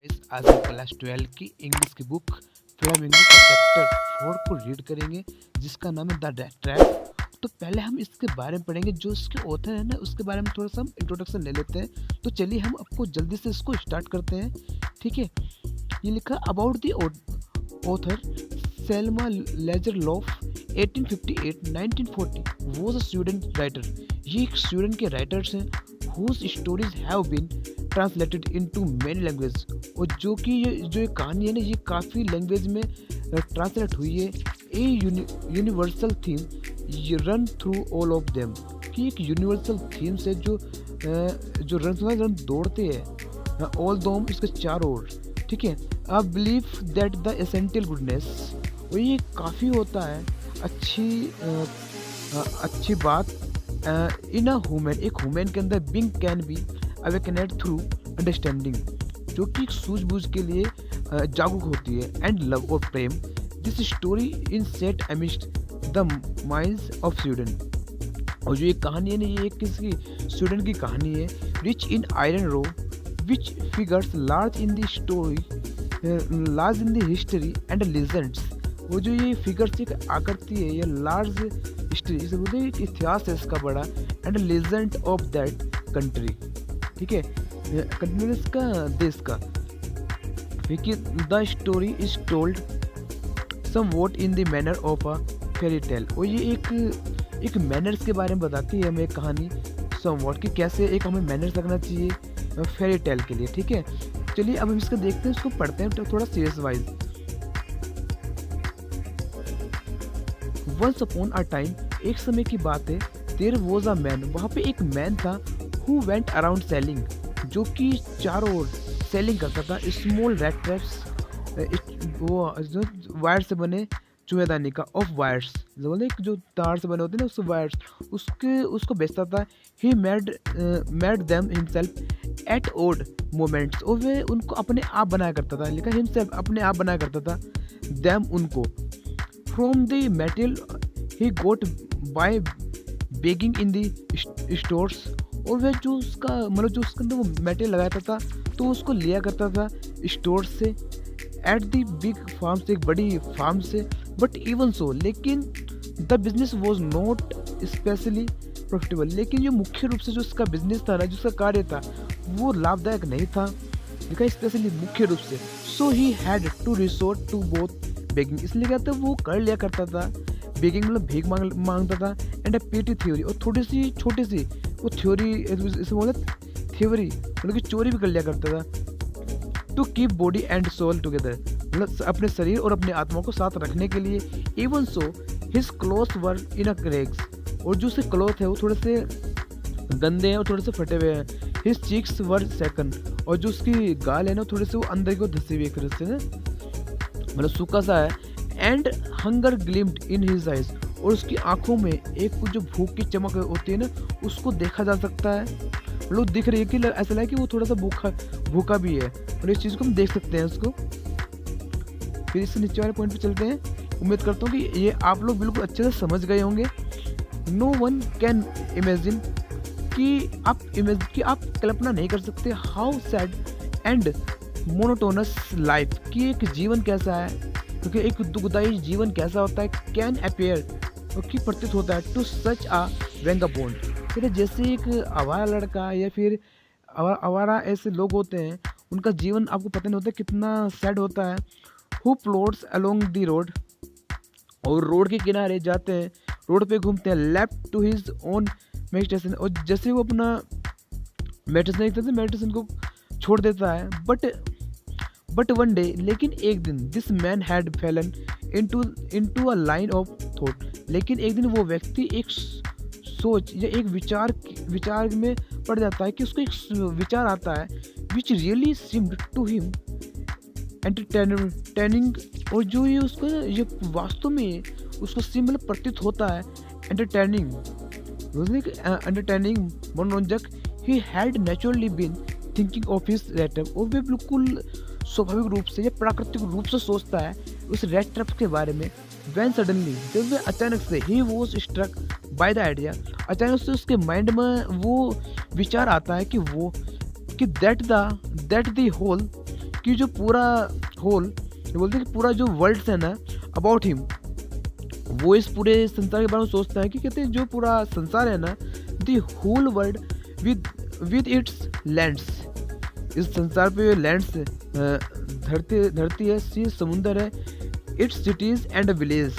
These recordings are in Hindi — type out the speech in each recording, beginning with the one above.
आज हम क्लास 12 की इंग्लिश की बुक फ्लेमिंगो का चैप्टर 4 को रीड करेंगे, जिसका नाम है द ट्रैप। तो पहले हम इसके बारे में पढ़ेंगे, जो इसके ऑथर है ना उसके बारे में थोड़ा सा हम इंट्रोडक्शन ले लेते हैं। तो चलिए हम आपको जल्दी से इसको स्टार्ट करते हैं। ठीक है, ये लिखा about the author Selma Lagerlof 1858-1940 was a student writer. ये एक स्टूडेंट के राइटर्स हैं whose stories have been translated into many languages। और जो कि ये कहानी है ना ये काफ़ी लैंग्वेज में ट्रांसलेट हुई है। A universal theme run through all of them, कि एक यूनिवर्सल थीम से जो रन दौड़ते हैं ऑल दोम इसके चारों ओर। ठीक है, I believe that the essential goodness, और ये काफ़ी होता है अच्छी बात इन अ ह्यूमन, एक ह्यूमन के अंदर being can be awakened through understanding, जो कि सूझबूझ के लिए जागरूक होती है, एंड लव और प्रेम। This story in set amidst the minds of student. और जो ये कहानी है ना ये एक किसी स्टूडेंट की कहानी है। Rich in iron ore which figures large in the story, large in the history and legends. वो जो ये फिगर्स एक आकृति है, ये लार्ज हिस्ट्री, इसे बोलते हैं एक इतिहास है इसका बड़ा, and legend of that country. ठीक है, कंटिन्यूस का देश का। The story is told somewhat in the manner of a fairy tale. और ये एक मैनर्स के बारे में बताती है हमें कहानी सम वॉट, कि कैसे एक हमें मैनर्स रखना चाहिए फेरी टेल के लिए। ठीक है, चलिए अब हम इसको देखते हैं, इसको पढ़ते हैं थोड़ा serious wise. Once upon a time, एक समय की बात है, देयर वॉज अ मैन, वहाँ पे एक मैन था, हु वेंट अराउंड सेलिंग, जो कि चारों ओर सेलिंग करता था स्मॉल रेड ट्रैप्स, वो जो वायर से बने चूहेदानी का, ऑफ वायर्स, जो तार से बने होते हैं ना उससे वायर्स, उसको बेचता था। He made them himself at odd moments, और वे उनको अपने आप बनाया करता था, लिखा हिमसेल्फ अपने आप बनाया करता था, देम उनको। From the material he got by begging in the stores, और वह जो उसका मतलब जो उसके अंदर वो मटेरियल लगाता था तो उसको लिया करता था स्टोर से, एट द बिग फार्म से, एक बड़ी फार्म से। बट इवन सो, लेकिन the business was not specially profitable, लेकिन जो मुख्य रूप से जो उसका बिजनेस था ना, जो उसका कार्य था, वो लाभदायक नहीं था, लिखा स्पेशली मुख्य रूप से। So he had to resort to both begging, इसलिए क्या था वो कर लिया करता था, बेगिंग मतलब भीख मांगता था, एंड अ पेटी थ्योरी, और थोड़ी सी छोटी सी वो थ्योरी, इसे बोलते थ्योरी मतलब कि चोरी भी कर लिया करता था। To keep body and soul together, मतलब अपने शरीर और अपने आत्मा को साथ रखने के लिए। इवन सो हिज क्लोथ्स वर इन अ क्रैक्स, और जो उसके क्लोथ है वो थोड़े से गंदे हैं और थोड़े से फटे हुए हैं। हिज चीक्स वर सेकंड, और जो उसकी गाल है ना थोड़े से वो अंदर की ओर धसी हुई एक तरह से मतलब सूखा सा है। And hunger ग्लिम्ड in his eyes, और उसकी आंखों में एक जो भूख की चमक होती है ना उसको देखा जा सकता है, लोग दिख रही है कि ऐसा लगे कि वो थोड़ा सा भूखा भी है, और इस चीज़ को हम देख सकते हैं उसको। फिर इससे नीचे वाले पॉइंट पे चलते हैं। उम्मीद करता हूँ कि ये आप लोग बिल्कुल अच्छे से समझ गए होंगे। नो वन कैन इमेजिन, कि आप कल्पना नहीं कर सकते, how sad and monotonous life, कि एक जीवन कैसा है, क्योंकि एक दुखदायी जीवन कैसा होता है, कैन अपेयर, कि प्रतीत होता है, टू सच आ वेंगाबोंड, फिर जैसे एक आवारा लड़का या फिर आवारा ऐसे लोग होते हैं, उनका जीवन आपको पता नहीं होता कितना सैड होता है। Who plots along the road, और रोड के किनारे जाते हैं, रोड पे घूमते हैं, left to his own meditation, और जैसे वो अपना मेडिटेशन को छोड़ देता है। बट वन डे, लेकिन एक दिन, this man had Fallon into a line of thought, लेकिन एक दिन वो व्यक्ति एक सोच या एक विचार में पड़ जाता है, कि उसको एक विचार आता है, which really seemed to him entertaining, और जो ये उसको ये वास्तव में उसको सिम मतलब प्रतीत होता है एंटरटेनिंग, मनोरंजक। He had naturally been thinking of his rat trap, और वे बिल्कुल स्वाभाविक रूप से या प्राकृतिक रूप से सोचता है उस रेड ट्रैप के बारे में। वैन सडनली, जब वे अचानक से, he was struck by the idea, अचानक से उसके माइंड में वो विचार आता है कि दैट द होल कि जो पूरा होल, ये बोलते हैं कि पूरा जो वर्ल्ड है ना अबाउट हिम, वो इस पूरे संसार के बारे में सोचता है कि कहते हैं जो पूरा संसार है ना, the whole world with with its lands, इस संसार पे लैंड्स, धरती धरती है, सी समुंदर है, it's cities and village,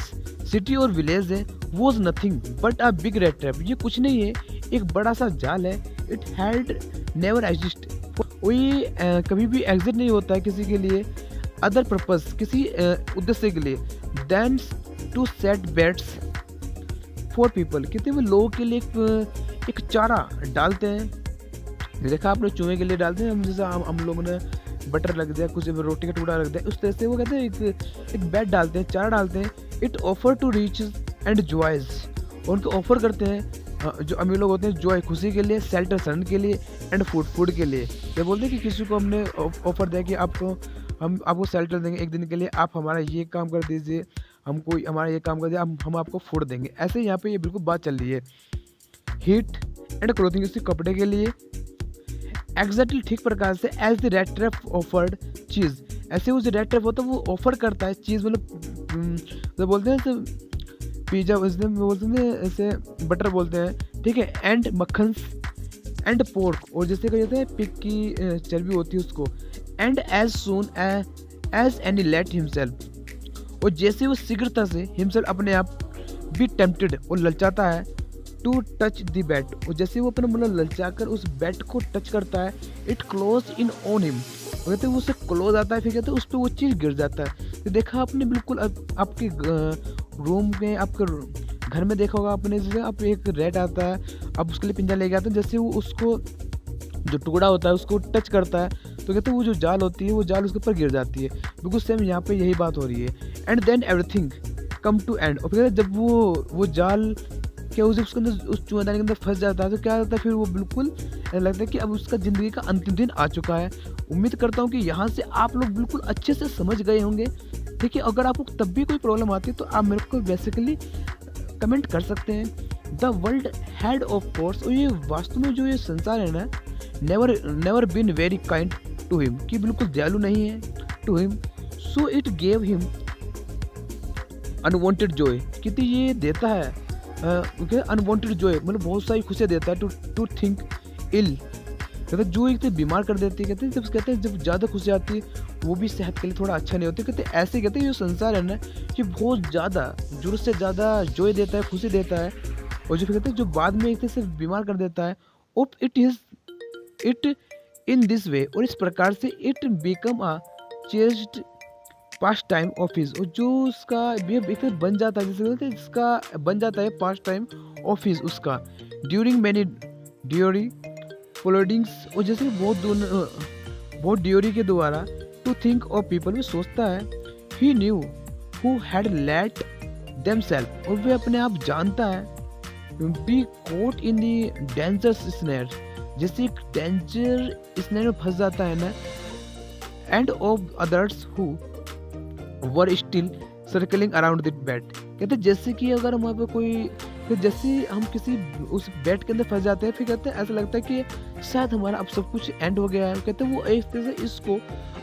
city और विलेज है, was nothing but a big red trap, ये कुछ नहीं है, एक बड़ा सा जाल है, इट हैड नेवर एग्जिस्ट, वो ये कभी भी एग्जिट नहीं होता है किसी के लिए, अदर पर्पस, किसी उद्देश्य के लिए, then to set baits for people, कहते हैं वो लोगों के लिए एक चारा डालते हैं, देखा आपने चूहे के लिए डालते हैं, हम जैसे हम लोगों ने बटर रख दिया, कुछ रोटी का टुकड़ा रख दिया, उस तरह से वो कहते हैं एक बेड डालते हैं, चारा डालते हैं, it offer to rich and joys, और उनको ऑफर करते हैं जो अमीर लोग होते हैं, जॉय खुशी के लिए, शेल्टर सन के लिए, एंड फूड के लिए, ये बोलते हैं कि किसी को हमने ऑफर दिया कि हम आपको शेल्टर देंगे एक दिन के लिए, आप हमारा ये काम कर दीजिए, हमको हमारा ये काम कर दिया, हम आपको फूड देंगे, ऐसे यहाँ पे ये बिल्कुल बात चल रही है। हीट एंड क्लोथिंग, इसके कपड़े के लिए, एग्जैक्टली ठीक प्रकार से as the rat trap offered cheese, ऐसे वो जो रेड ट्रैप होता है वो ऑफर करता है चीज़, मतलब तो बोलते हैं पिज़्ज़ा, उसमें बोलते हैं ऐसे बटर बोलते हैं, ठीक है, एंड मक्खन एंड पोर्क, और जैसे कहते हैं पिग की चर्बी होती है उसको, and as soon as any let himself, और जैसे वो शीघ्रता से हिमसेल्फ अपने आप भी टेम्प्टेड और ललचाता है, टू टच द बेड, और जैसे वो अपना मतलब ललचा कर उस बेड को टच करता है, it close in on him, कहते हैं वो उससे क्लोज आता है, फिर कहते हैं उस पर वो चीज़ गिर जाता है, तो देखा आपने बिल्कुल आपके रूम में, आपके घर में देखा होगा आपने, जैसे आप एक रेड आता है, आप उसके लिए पिंजरा लेके आते हैं, जैसे वो उसको जो टुकड़ा होता है उसको टच करता है, तो कहते हैं वो जो जाल होती है वो जाल उसके ऊपर गिर जाती है, बिल्कुल सेम यहाँ पे यही बात हो रही है, and then everything come to end, और फिर जब वो जाल क्या उसके अंदर उस चूहेदानी के अंदर फंस जाता है, तो क्या होता है फिर वो बिल्कुल लगता है कि अब उसका ज़िंदगी का अंतिम दिन आ चुका है। उम्मीद करता हूँ कि यहाँ से आप लोग बिल्कुल अच्छे से समझ गए होंगे, ठीक है, अगर आपको तब भी कोई प्रॉब्लम आती है तो आप मेरे को बेसिकली कमेंट कर सकते हैं। The world had of course, और ये वास्तव में जो ये संसार है ना, never been very kind to him, कि बिल्कुल दयालु नहीं है to him, so it gave him unwanted joy, कितनी ये देता है अनवांटेड जॉय, मतलब बहुत सारी खुशियाँ देता है, टू थिंक इल, कहते जो एक बीमार कर देती है, कहते हैं जब ज़्यादा खुशी आती है वो भी सेहत के लिए थोड़ा अच्छा नहीं होती, कहते ऐसे कहते हैं जो संसार है ना ये बहुत ज़्यादा जरूरत से ज़्यादा जॉय देता है, खुशी देता है, और जो कहते हैं जो बाद में एक तरह से बीमार कर देता है, ओप इट इन दिस वे, और इस प्रकार से it become a chased past time office, और जो उसका एक बन जाता है, जैसे बोलते हैं इसका बन जाता है पास्ट टाइम ऑफिस उसका, ड्यूरिंग मैनी ड्यूरी प्लोडिंग्स, और जैसे बहुत ड्यूरी के द्वारा, टू थिंक ऑफ पीपल, भी सोचता है, he knew who had let themself, और वे अपने आप जानता है, be caught in the danger snare, जैसे एक डेंजर स्नेर में फंस जाता है ना, and of others who were still circling around the bed, कहते जैसे कि अगर वहाँ पे कोई, तो जैसे हम किसी उस बेड के अंदर फंस जाते हैं, फिर कहते हैं ऐसा लगता है कि शायद हमारा अब सब कुछ एंड हो गया है, कहते हैं वो एक तरह से इसको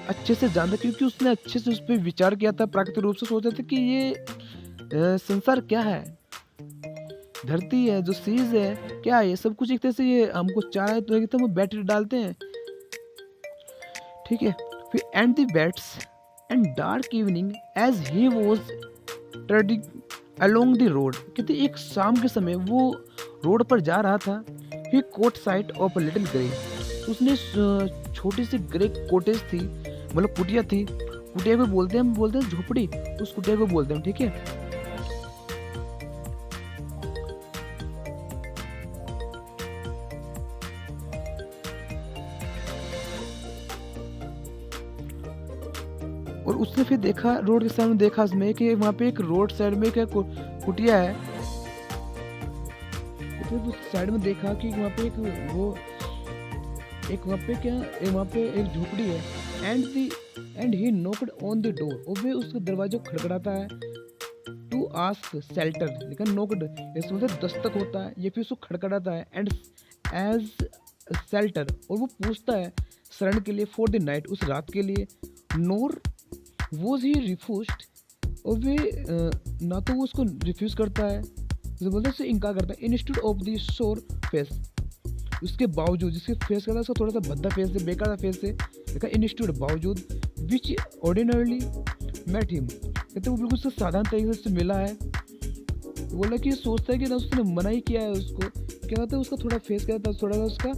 अच्छे से जानता, क्योंकि उसने अच्छे से उस पर विचार किया था, प्राकृतिक रूप से सोचा था कि ये संसार क्या है, धरती है, जो सीज है क्या है, ये सब कुछ एक तरह से ये हमको चाह रहा है, तो एकदम वो बैटरी डालते हैं, ठीक है, फिर and the beds and dark evening as he was treading along the road, कहते एक शाम के समय वो रोड पर जा रहा था, he caught sight of a little grey, उसने छोटी सी ग्रे कोटेज थी, मतलब कुटिया थी, कुटिया को बोलते हैं झोपड़ी, उस कुटिया को बोलते हैं, ठीक है, और उसने फिर देखा रोड के सामने, देखा उसमें कि वहाँ पे एक रोड साइड में क्या कुटिया है, तो उस साइड में देखा कि वहाँ पे वहाँ पे एक झोपड़ी है, and he knocked on the door, और वे उसका दरवाजा खड़खड़ाता है, टू आस्क शेल्टर, लेकिन नॉक्ड इसमें दस्तक होता है, ये फिर उसको खड़खड़ाता है, एंड एज शेल्टर, और वो पूछता है शरण के लिए फॉर द नाइट, उस रात के लिए। नोर वॉज ही रिफ्यूज्ड, और वे ना तो वो उसको रिफ्यूज़ करता है, जैसे बोलते हैं उससे इनकार करता है। Instead of the shore face, उसके बावजूद, जिसके फेस का था उसका थोड़ा सा भद्दा फेस है, बेकार सा फेस है, देखा इंस्टेड बावजूद, विच ऑर्डिनरली मेट हिम, कहते वो बिल्कुल उससे साधारण तरीके से उससे मिला है। बोला कि सोचता है कि ना उसने मना ही किया है उसको, क्या कहता है उसका थोड़ा फेस क्या था, थोड़ा सा उसका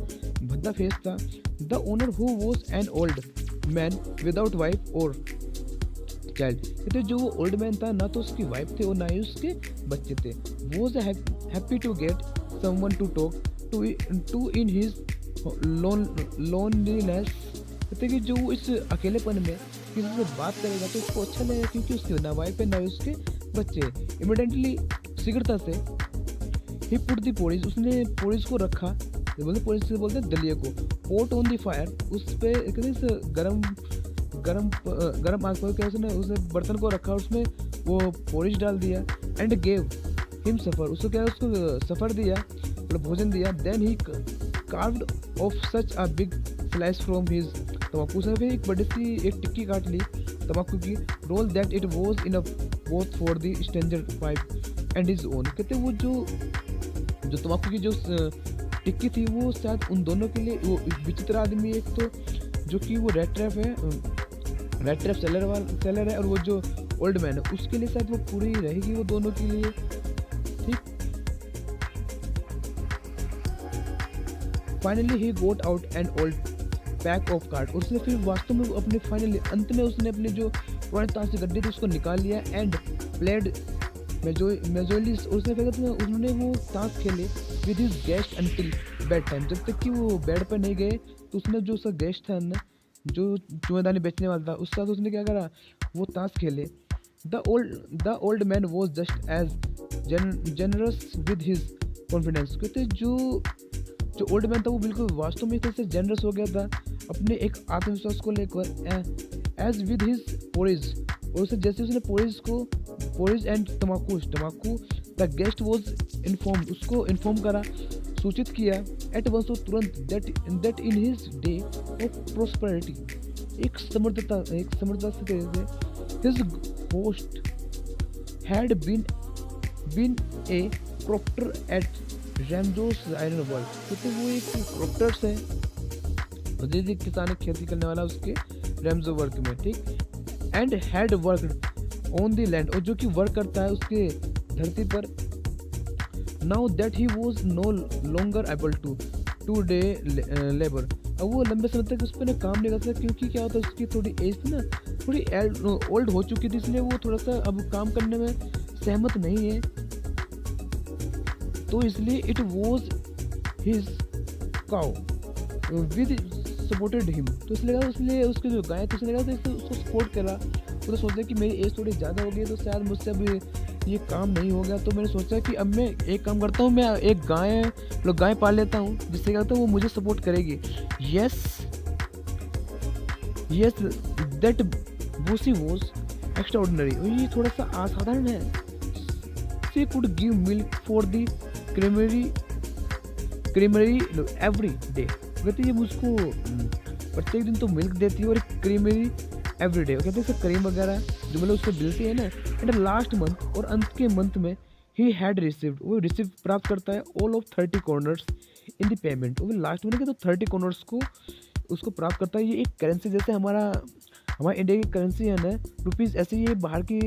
भद्दा फेस था। The owner who was an old man without wife और चाइल्ड, कहते जो वो ओल्ड मैन था, ना तो उसकी वाइफ थे और ना ही उसके बच्चे थे। Was happy to get someone to talk to in his loneliness, कहते कि जो इस अकेलेपन में किसी से बात करेगा तो उसको अच्छा लगेगा, क्योंकि उसकी ना वाइफ है ना उसके बच्चे। इमिडिएटली शीघ्रता से ही पुट दी पोरिज, उसने पोरिज को रखा, बोलते पोरिज से बोलते हैं दलिया को, पोट ऑन दी फायर, उस पर गरम आग पर क्या उसने बर्तन को रखा, उसमें वो पोरिज डाल दिया। एंड गेव हिम सफ़र, उसको क्या उसको सफ़र दिया, मतलब भोजन दिया। Then he carved off such a big slice from his, तम्बाकू से एक बड़ी सी एक टिक्की काट ली तम्बाकू की। Roll that it was enough both for the stranger pipe and his own, कहते वो जो तम्बाकू की जो टिक्की थी वो शायद उन दोनों के लिए, वो विचित्र आदमी एक तो जो कि वो रेड ट्रैप सेलर है, और वो जो ओल्ड मैन है उसके लिए शायद वो पूरी रहेगी वो दोनों के लिए, ठीक। Finally he got out an old pack of card, उसने फिर वास्तव में अपने फाइनली अंत में उसने अपने जो पुराने ताश के गड्ढे थे उसको निकाल लिया। एंड प्लेड मेजोलिस, उसने फिर उन्होंने वो ताश खेले with his guest until bed time, जब तक कि वो बेड पर नहीं गए। तो उसने जो उसका गेस्ट था ना, जो चुएदानी बेचने वाला था, उसके साथ उसने क्या करा, वो ताश खेले। The old man was just as generous with his confidence, कहते जो ओल्ड मैन था वो बिल्कुल वास्तव में इससे जेनरस हो गया था अपने एक आत्मविश्वास को लेकर, एज विद हिज पोरिज, और उसे जैसे उसने पोरिज एंड तम्बाकू, द गेस्ट वॉज इन्फॉर्म्ड, उसको इन्फॉर्म करा, सूचित किया। एट वंस, तो तुरंत, that in his day of prosperity, एक समृद्धता से his host had been a proctor at Ramsjo iron world, क्योंकि वो एक प्रॉक्टर्स है, जैसे किसान खेती करने वाला उसके रैमजो वर्क में, ठीक। And had worked on the land, और जो कि वर्क करता है उसके धरती पर। Now that he was no longer able to day labour, अब वो लंबे समय तक उस पर काम नहीं करता, क्योंकि क्या होता है उसकी थोड़ी एज थी ना, थोड़ी ओल्ड हो चुकी थी, इसलिए वो थोड़ा सा अब काम करने में सहमत नहीं है। तो इसलिए it was his cow with supported him, तो इसलिए उसके जो गाय थी उसने कहा तो उसको सपोर्ट करा। तो सोचा कि मेरी एज थोड़ी ज़्यादा हो गई तो शायद मुझसे अब ये काम नहीं हो गया, तो मैंने सोचा कि अब मैं एक काम करता हूँ, मैं एक गाय पाल लेता हूँ, जिससे क्या होता है वो मुझे सपोर्ट करेगी। Yes that Bussy was extra ordinary, और ये थोड़ा सा असाधारण है। She could give milk for the creamery every day, कहते ये मुझको प्रत्येक दिन तो मिल्क देती है, और क्रीमरी एवरी डे, कहते हैं क्रीम वगैरह जो मतलब उससे मिलती है ना। एंड लास्ट मंथ, और अंत के मंथ में ही हैड रिसीव्ड, वो रिसीव प्राप्त करता है all of 30 corners in the payment, वो लास्ट में तो 30 कॉर्नर्स को उसको प्राप्त करता है। ये एक करेंसी जैसे हमारा इंडिया की करेंसी है ना रुपीज़, ऐसे ये बाहर की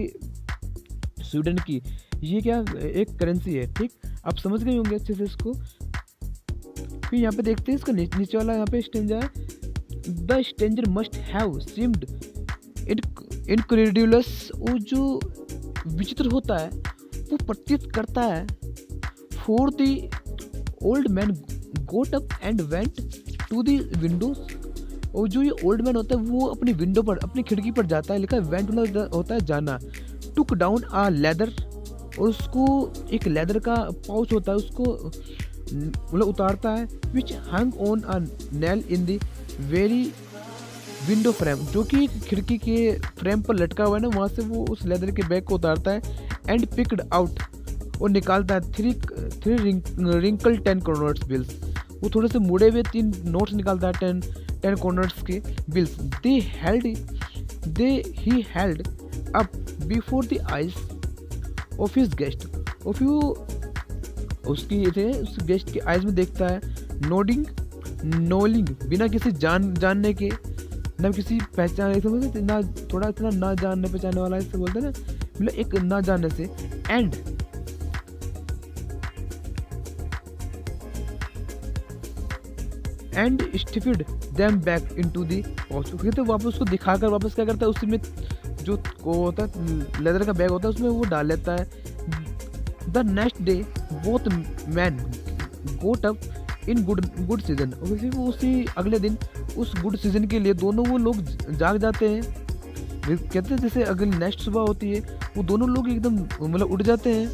स्वीडन की ये क्या एक करेंसी है, ठीक। आप समझ गए होंगे अच्छे से इसको। फिर यहाँ पे देखते हैं इसका नीचे वाला यहाँ पे स्टेंजा है, the stranger must have seemed incredulous, वो जो विचित्र होता है वो प्रतीत करता है। For the old man got up and went to the windows, और जो ये ओल्ड मैन होता है वो अपनी विंडो पर, अपनी खिड़की पर जाता है, लिखा है वेंट होता है जाना। टुक डाउन आ लेदर, और उसको एक लेदर का पाउच होता है उसको मतलब उतारता है, which hung on a nail in the very window frame, जो कि खिड़की के फ्रेम पर लटका हुआ है ना, वहाँ से वो उस लेदर के बैग को उतारता है। एंड पिक्ड आउट, और निकालता है थ्री रिंकल 10 करोड़ बिल्स, वो थोड़े से मुड़े हुए 3 नोट्स निकालता है, 10 कॉर्नर्स के bills. They he held up before the eyes of his guest. Of you उसकी थे उस गेस्ट के आइज में देखता है, नोलिंग बिना किसी जानने के, ना किसी पहचान, समझते ना, थोड़ा इतना ना जानने पहचानने वाला इससे बोलते हैं ना, मतलब एक ना जानने से। And stuffed them back into the pouch. तो वापस उसको दिखाकर वापस क्या करता है, उसी में जो को होता है लेदर का बैग होता है उसमें वो डाल लेता है। The next day both man got up in good season. और फिर वो उसी अगले दिन उस गुड सीजन के लिए दोनों वो लोग जाग जाते हैं। कहते हैं जैसे अगली नेक्स्ट सुबह होती है वो दोनों लोग एकदम मतलब उठ जाते हैं।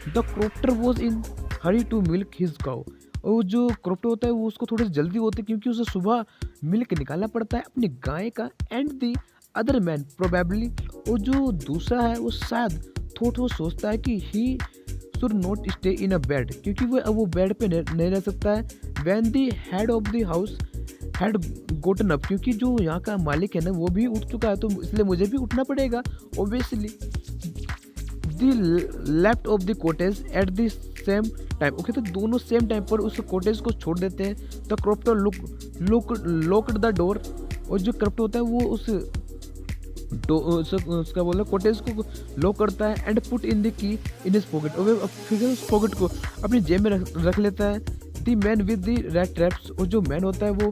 The crofter was in hurry to milk his cow. और जो क्रॉप्टर होता है वो उसको थोड़ी सी जल्दी होती है क्योंकि उसे सुबह मिल्क निकालना पड़ता है अपनी गाय का। And the other man probably, और जो दूसरा है वो शायद वो सोचता है कि he should not stay in a bed, क्योंकि वो बेड पे नहीं रह सकता है। When the head of the house had Gotan up, क्योंकि जो यहाँ का मालिक है ना वो भी उठ चुका है, तो इसलिए मुझे भी उठना पड़ेगा obviously. The left of the cottage at the same time. Okay, तो दोनों सेम टाइम पर उस कॉटेज को छोड़ देते हैं। The क्रॉप्टर locked the door. और जो क्रॉप्टर होता है वो उसका बोला कॉटेज को लॉक करता है। And put in the key in his pocket. और फिर उस पॉकेट को अपनी जेब में रख लेता है। The man with the red traps. और जो मैन होता है वो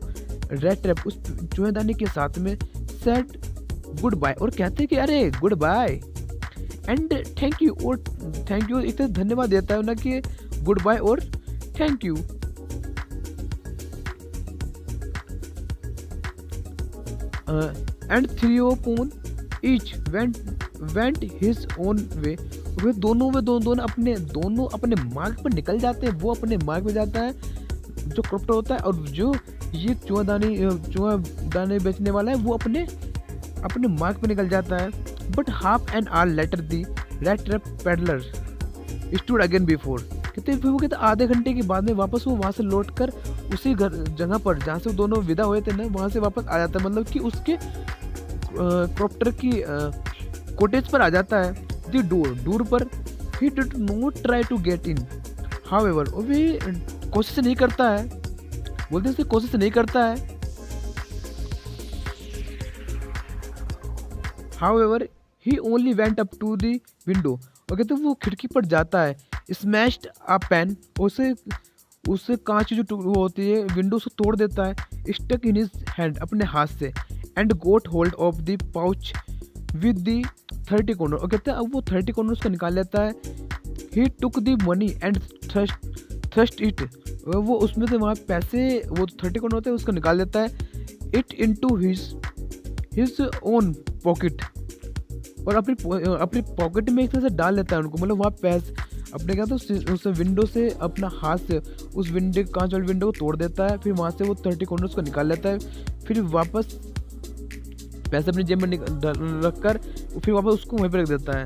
रेड ट्रैप उस चूहेदानी के साथ में सेड गुड बाय, और कहते हैं कि अरे goodbye and thank you. और थैंक यू इतना धन्यवाद देता है ना कि गुड बाय और thank you. And three on each went his own way. वे दोनों अपने मार्ग पर निकल जाते हैं। वो अपने मार्ग पे जाता है जो क्रॉप्टर होता है, और जो ये चूहा दाने बेचने वाला है वो अपने मार्ग पे निकल जाता है। But half an hour later the red trap peddler stood again before. कहते आधे घंटे के बाद में वापस वो वहाँ से लौट कर उसी जगह पर जहाँ से वो दोनों विदा हुए थे ना वहाँ से वापस आ जाता है, मतलब कि उसके क्रॉप्टर की कॉटेज पर आ जाता है। दी डोर पर he did not try to get in however. वो भी कोशिश नहीं करता है, बोलते हैं कोशिश नहीं करता है। However he only went up to the window. और कहते वो खिड़की पर जाता है। स्मैश्ड अ पेन, उससे कांच की जो वो होती है विंडो से तोड़ देता है। स्टक इन हिज हैंड, अपने हाथ से। And got hold of the pouch with the 30 corner. और कहते हैं अब वो 30 कॉर्नर को निकाल लेता है। He took the money and thrust it. वो उसमें से वहाँ पैसे वो 30 कॉर्नर होते हैं उसको निकाल देता है। It into his own pocket, और अपनी पॉकेट में एक तरह से डाल लेता है उनको, मतलब वहाँ पैसे अपने क्या तो उस विंडो से अपना हाथ से उस विंडो कांच वाली विंडो को तोड़ देता है। फिर वहाँ से वो 30 कॉर्नर्स को निकाल लेता है। फिर वापस पैसे अपनी जेब में रख कर फिर वापस उसको वहीं पर रख देता है।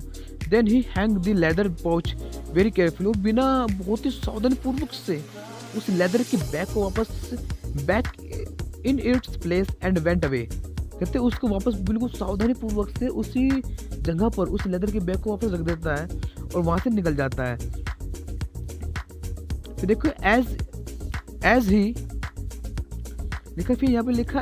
Then he hang the leather pouch very careful. वो बिना बहुत ही सावधानीपूर्वक से उस लेदर के बैग को वापस back in its place and went away. कहते उसको वापस बिल्कुल सावधानीपूर्वक से उसी जगह पर उस लेदर के बैग को वापस रख देता है और वहाँ से निकल जाता है। फिर देखो एज ही लिखा, फिर यहाँ पे लिखा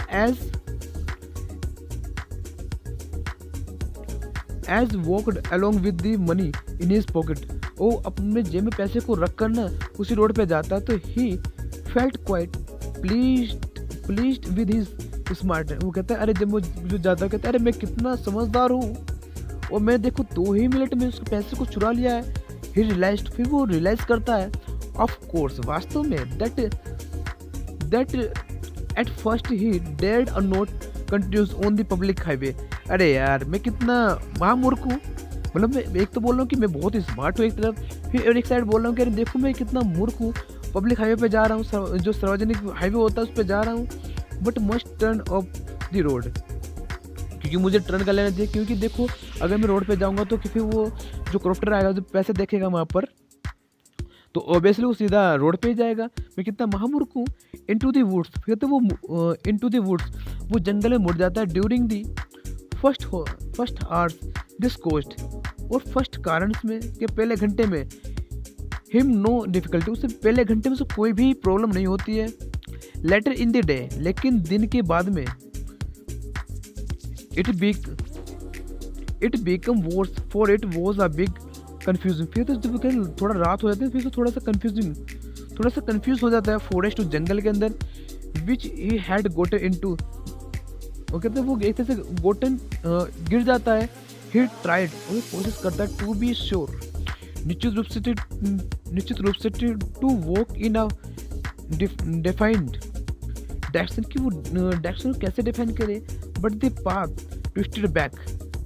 as walked along with the money in his pocket. वो अपने जेब में पैसे को रखकर ना उसी रोड पे जाता है, तो he felt quite pleased with his smart. वो कहता है अरे जब वो जो जाता है कहता है अरे मैं कितना समझदार हूँ, और मैं देखो 2 ही मिनट में उसके पैसे को चुरा लिया है। ही रियलाइज्ड, फिर वो रियलाइज करता है ऑफ कोर्स वास्तव में that at first he dared a note continues on the public highway. अरे यार मैं कितना महामूर्ख हूँ, मतलब मैं एक तो बोल रहा हूँ कि मैं बहुत ही स्मार्ट हूँ एक तरफ, फिर एक साइड बोल रहा हूँ कि अरे देखो मैं कितना मूर्ख हूँ, पब्लिक हाईवे पे जा रहा हूँ, जो सार्वजनिक हाईवे होता है उस पर जा रहा हूँ। But must turn off the road, क्योंकि मुझे टर्न कर लेना चाहिए, क्योंकि देखो अगर मैं रोड पे जाऊंगा तो फिर वो जो क्रॉप्टर आएगा जो पैसे देखेगा वहाँ पर, तो ऑब्वियसली वो सीधा रोड पे ही जाएगा। मैं कितना महामूर्ख हूँ। इनटू द वुड्स, फिर तो वो इनटू द वुड्स, वो जंगल में मुड़ जाता है। During the first hours this cost, और फर्स्ट कारण में के पहले घंटे में हिम नो डिफिकल्टी, उससे पहले घंटे में से कोई भी प्रॉब्लम नहीं होती है। लेटर इन द डे, लेकिन दिन के बाद में it become verse for it was a big confusing, फिर तो जब थोड़ा रात हो जाती है फिर तो थोड़ा सा कंफ्यूज हो जाता है फॉरेस्ट जंगल के अंदर, विच ही हैड गोटन इनटू, वो कहते हैं वो एक तरह से गोटन गिर जाता है। ही ट्राइड, वो कोशिश करता है टू बी श्योर, निश्चित रूप से to walk in a defined direction, की वो डायरेक्शन कैसे डिफाइन करे। But the path twisted back,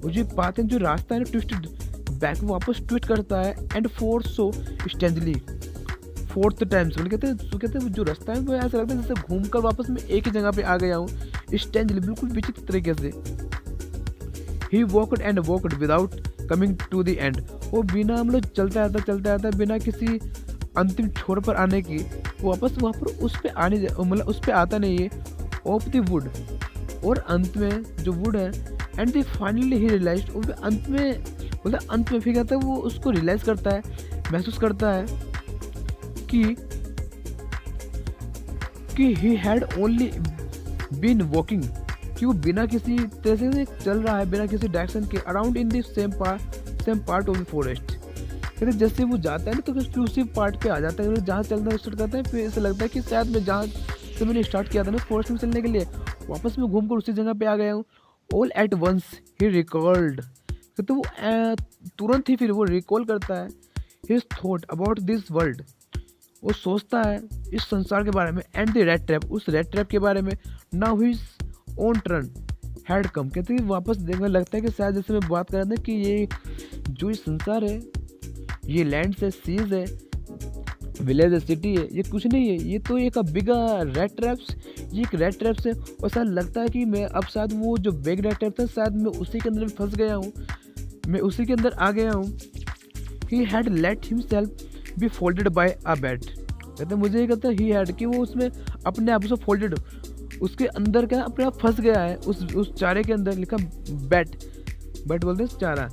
वो जो पाथ है, जो रास्ता है ना, ट्विस्टेड बैक, वापस ट्विस्ट करता है। And for so strangely fourth times, कहते हैं जो रास्ता है वो ऐसा लगता है जैसे घूमकर वापस मैं एक ही जगह पे आ गया हूँ, स्टेंजली, बिल्कुल विचित्र तरीके से। He walked and walked without coming to the end, वो बिना मतलब चलता आता बिना किसी अंतिम छोर पर आने की, वापस वहाँ पर उस पे आने मतलब उस पे आता नहीं है। ऑफ द वुड, और अंत में जो वुड है, and the finally he realised, और अंत में फिर कहता है वो उसको रियलाइज करता है, महसूस करता है कि he had only been walking, कि वो बिना किसी तरह से चल रहा है, बिना किसी डायरेक्शन के, around in the same part of the forest. कहते जैसे वो जाता है ना तो फिर उसी पार्ट पे आ जाता है, जहाँ चलना स्टार्ट करता है, फिर ऐसा लगता है कि शायद मैं जहाँ से मैंने स्टार्ट किया था ना फॉरेस्ट में चलने के लिए, वापस मैं घूमकर उसी जगह पे आ गया हूँ। All at once he recalled, तो वो तुरंत ही फिर वो रिकॉल करता है his thought about this world, वो सोचता है इस संसार के बारे में, एंड द रेड ट्रैप, उस रेड ट्रैप के बारे में। Now his own turn had come, कहते हैं वापस देखने लगता है कि शायद जैसे मैं बात कर रहा था कि ये जो ये संसार है, ये लैंड है, सीज है, विलेज है, सिटी है, ये कुछ नहीं है, ये तो एक बिगर रेड ट्रैप्स, ये एक रेड ट्रैप्स है। और शायद लगता है कि मैं अब शायद वो जो बिग रेड ट्रैप था, शायद मैं उसी के अंदर फंस गया हूँ, मैं उसी के अंदर आ गया हूँ। He had let himself be folded by a bait, कहते मुझे ये कहता है ही हैड, कि वो उसमें अपने आप से फोल्डेड, उसके अंदर क्या अपने आप फंस गया है, उस चारे के अंदर, लिखा बेट बोलते हैं चारा।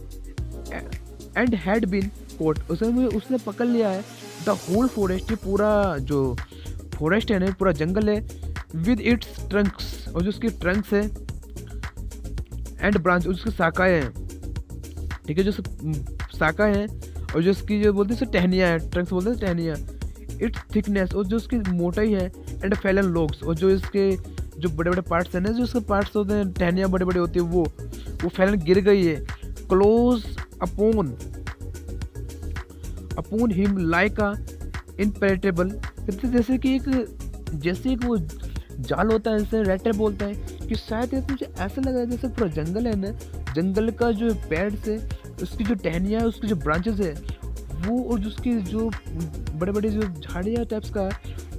एंड हैड बीन कोट, उसने पकड़ लिया है द होल फॉरेस्ट, ये पूरा जो फॉरेस्ट है ना, पूरा जंगल है, विद इट्स ट्रंक्स, और जो उसकी ट्रंक्स है, एंड ब्रांच, उसकी शाखाएं हैं, ठीक है, जो शाखाएं हैं, और जो उसकी जो बोलते हैं टहनियाँ है, ट्रंक्स बोलते हैं टहनियाँ, इट्स थिकनेस, और जो उसकी मोटाई है, एंड फैलन लोग्स, और जो इसके जो बड़े बड़े पार्ट्स हैं ना, जो उसके पार्ट्स होते हैं, टहनियाँ बड़े बड़े होती है, वो फैलन गिर गई है। Close upon him like a impenetrable, जैसे कि एक वो जाल होता है, जैसे रेड ट्रैप बोलते हैं, कि शायद मुझे ऐसा लग रहा है जैसे पूरा जंगल है ना, जंगल का जो पेड़ से उसकी जो टहनियाँ है, उसकी जो ब्रांचेस है वो, और उसकी जो बड़े बड़े जो झाड़ियाँ टाइप्स का,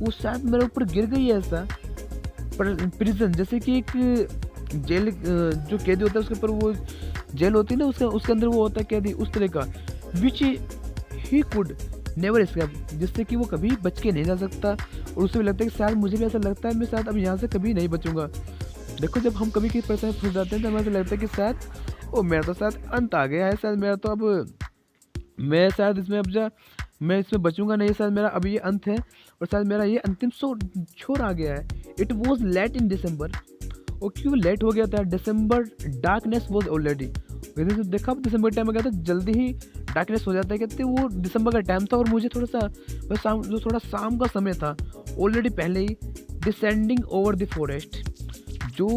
वो शायद मेरे ऊपर गिर गई है ऐसा। प्रिजन, जैसे कि एक जेल, जो कैदी होता है उसके ऊपर वो जेल होती है ना, उसके अंदर वो होता है कैदी, उस तरह का, विच ही कुड नेवर एस्केप, जिससे कि वो कभी बच के नहीं जा सकता। और उससे भी लगता है कि शायद मुझे भी ऐसा लगता है मैं शायद अब यहाँ से कभी नहीं बचूंगा। देखो जब हम कभी किसी परेशानी फंस जाते हैं तो हमें ऐसा लगता है कि शायद मेरा तो शायद अंत आ गया है, शायद मेरा तो अब मैं शायद मैं इसमें बचूंगा नहीं, शायद मेरा अब ये अंत है, और शायद मेरा ये अंतिम छोर आ गया है। इट वॉज लेट इन दिसंबर, और क्यों लेट हो गया था, दिसंबर डार्कनेस वॉज ऑलरेडी, देखा दिसंबर टाइम में गया था, जल्दी ही डार्कनेस हो जाता है, कहते वो दिसंबर का टाइम था, और मुझे थोड़ा शाम का समय था ऑलरेडी पहले ही। डिसेंडिंग ओवर द फॉरेस्ट, जो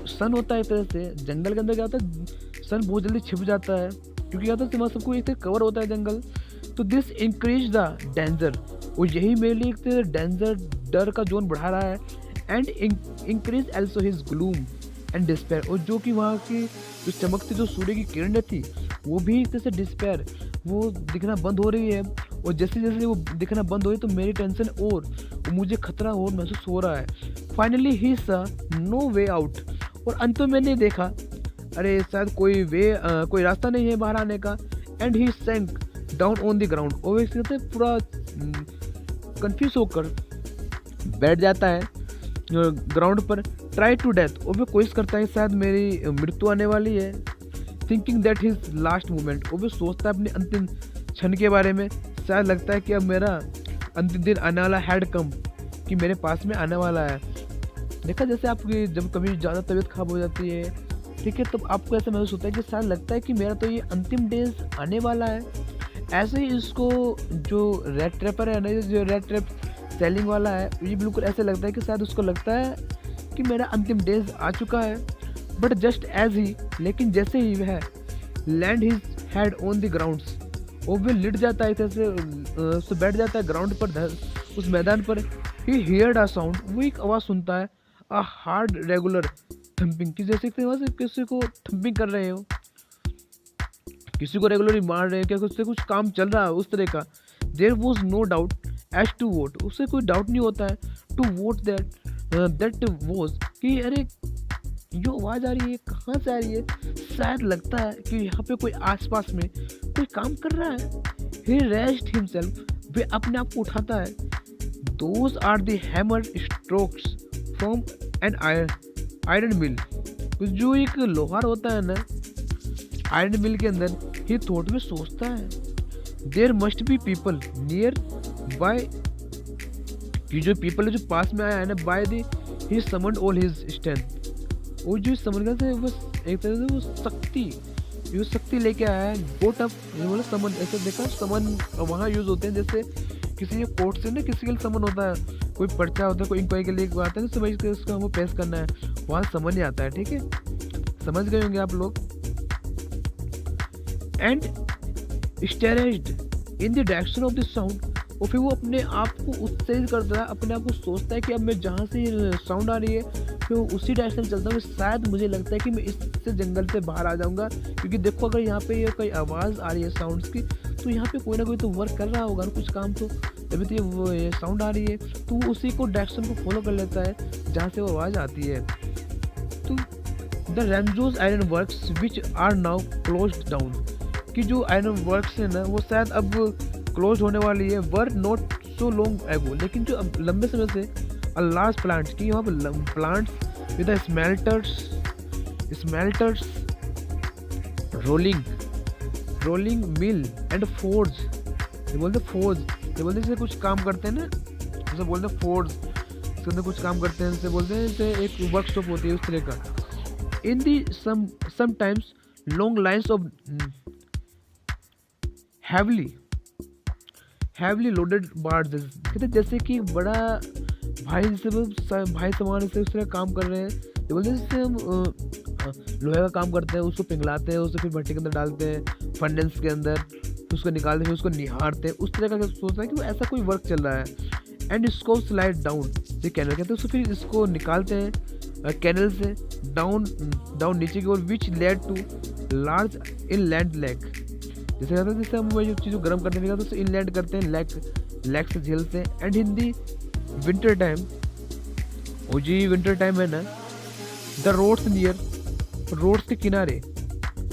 सन होता है एक तरह से जंगल के अंदर क्या होता है, सन बहुत जल्दी छिप जाता है, क्योंकि क्या होता है सबको एक तरह कवर होता है जंगल, तो दिस इंक्रीज द डेंजर, और यही मेरे लिए एक तरह डेंजर, डर का जोन बढ़ा रहा है। And increase also his gloom and despair, और जो कि वहाँ की जो चमकती जो सूर्य की किरणें थी, वो भी एक तरह से डिस्पेयर, वो दिखना बंद हो रही है, और जैसे जैसे वो दिखना बंद हो रही तो मेरी टेंशन और मुझे खतरा और महसूस हो रहा है। फाइनली ही सा नो वे आउट, और अंत में मैंने देखा अरे शायद कोई रास्ता नहीं है बाहर आने का। And he sank down on the ground, और पूरा कंफ्यूज होकर बैठ जाता है ग्राउंड पर, ट्राई टू डेथ, वो भी कोशिश करता है शायद मेरी मृत्यु आने वाली है, thinking that his last moment, वो भी सोचता है अपने अंतिम क्षण के बारे में, शायद लगता है कि अब मेरा अंतिम दिन आने वाला हैड कम, कि मेरे पास में आने वाला है। देखा जैसे आपकी जब कभी ज़्यादा तबीयत खराब हो जाती है, ठीक है, तब आपको ऐसा महसूस होता है कि शायद लगता है कि मेरा तो ये अंतिम डेज आने वाला है। ऐसे ही इसको जो रेड ट्रैपर है ना, जो रेड ट्रैप सेलिंग वाला है, ये बिल्कुल ऐसे लगता है कि शायद उसको लगता है कि मेरा अंतिम डेज आ चुका है। बट जस्ट एज ही, लेकिन जैसे ही वह land his head on the grounds, वो भी लिट जाता है, ऐसे बैठ जाता है ग्राउंड पर, उस मैदान पर। ही हियर्ड अ साउंड, वो एक आवाज़ सुनता है, अ हार्ड रेगुलर थम्पिंग, कि जैसे किसी को थम्पिंग कर रहे हो, किसी को रेगुलरली मार रहे हैं, क्या उससे कुछ काम चल रहा है उस तरह का। There was no doubt as to what, उससे कोई डाउट नहीं होता है टू वोट दैट वॉज, कि अरे जो आवाज़ आ रही है कहाँ से आ रही है, शायद लगता है कि यहाँ पे कोई आसपास में कोई काम कर रहा है। ही रेस्ट हिमसेल्फ, वे अपने आप को उठाता है। Those are the hammer strokes from an iron mill, जो एक लोहार होता है ना आयरन मिल के अंदर, ही थॉट में सोचता है, there must be people nearby, कि जो पीपल जो पास में आया है ना, by the he summoned all his strength, वो जो समन से वो एक तरह से वो शक्ति लेके आया है। गोट अप, बोले समन, ऐसे देखा समन वहाँ यूज होते हैं जैसे किसी कोर्ट से ना किसी के लिए समन होता है, कोई पर्चा होता है, कोई इंक्वायरी के लिए आता है, तो समझ के उसको हमको पेश करना है, वहाँ समन ही आता है, ठीक है, समझ गए होंगे आप लोग। And steered in the direction of the sound, और फिर वो अपने आप को उत्तेजित करता है, अपने आप को सोचता है कि अब मैं जहाँ से साउंड आ रही है फिर उसी डायरेक्शन में चलता हूँ, शायद मुझे लगता है कि मैं इससे जंगल से बाहर आ जाऊँगा, क्योंकि देखो अगर यहाँ पे ये कोई आवाज़ आ रही है साउंड्स की, तो यहाँ पे कोई ना कोई तो वर्क कर रहा होगा ना, कुछ काम, तो तभी तो ये साउंड आ रही है, तो वो उसी को डायरेक्शन को फॉलो कर लेता है जहाँ से वो आवाज़ आती है। तो the Ramsjo iron works which are now close down, कि जो आयरन वर्क्स है ना वो शायद अब क्लोज होने वाली है, were not so long ago, लेकिन जो अब लंबे समय से अ लार्ज प्लांट्स, की यहाँ पर plants with smelters rolling mill and forge, ये बोलते फोर्ज, ये बोलते जैसे कुछ काम करते हैं ना, जैसे बोलते हैं फोर्ज, इसके अंदर कुछ काम करते हैं, जैसे बोलते हैं जैसे एक वर्कशॉप होती है उस तरह का। In the sometimes long lines of heavily loaded barge, कहते जैसे कि बड़ा भाई समान से उस तरह काम कर रहे हैं, ये बोलते हैं जैसे हम लोहे का काम करते हैं, उसको पिघलाते हैं, उसे फिर भट्टी के अंदर डालते हैं, फर्नेस के अंदर, उसको निकालते हैं, उसको निहारते हैं, उस तरह का सोचता है कि वो ऐसा कोई वर्क चल रहा है। एंड इसको स्लाइड डाउन, ये कैनल कहते हैं, उसको फिर इसको निकालते हैं कैनल से डाउन नीचे की ओर, which led to large inland lake, जैसे कहते हैं जैसे हम जो चीज़ गर्म करने लगा तो उसे इनलैंड करते हैं, लेक से झेलते हैं। And in the winter time, ओ जी विंटर टाइम है ना, द रोड्स के किनारे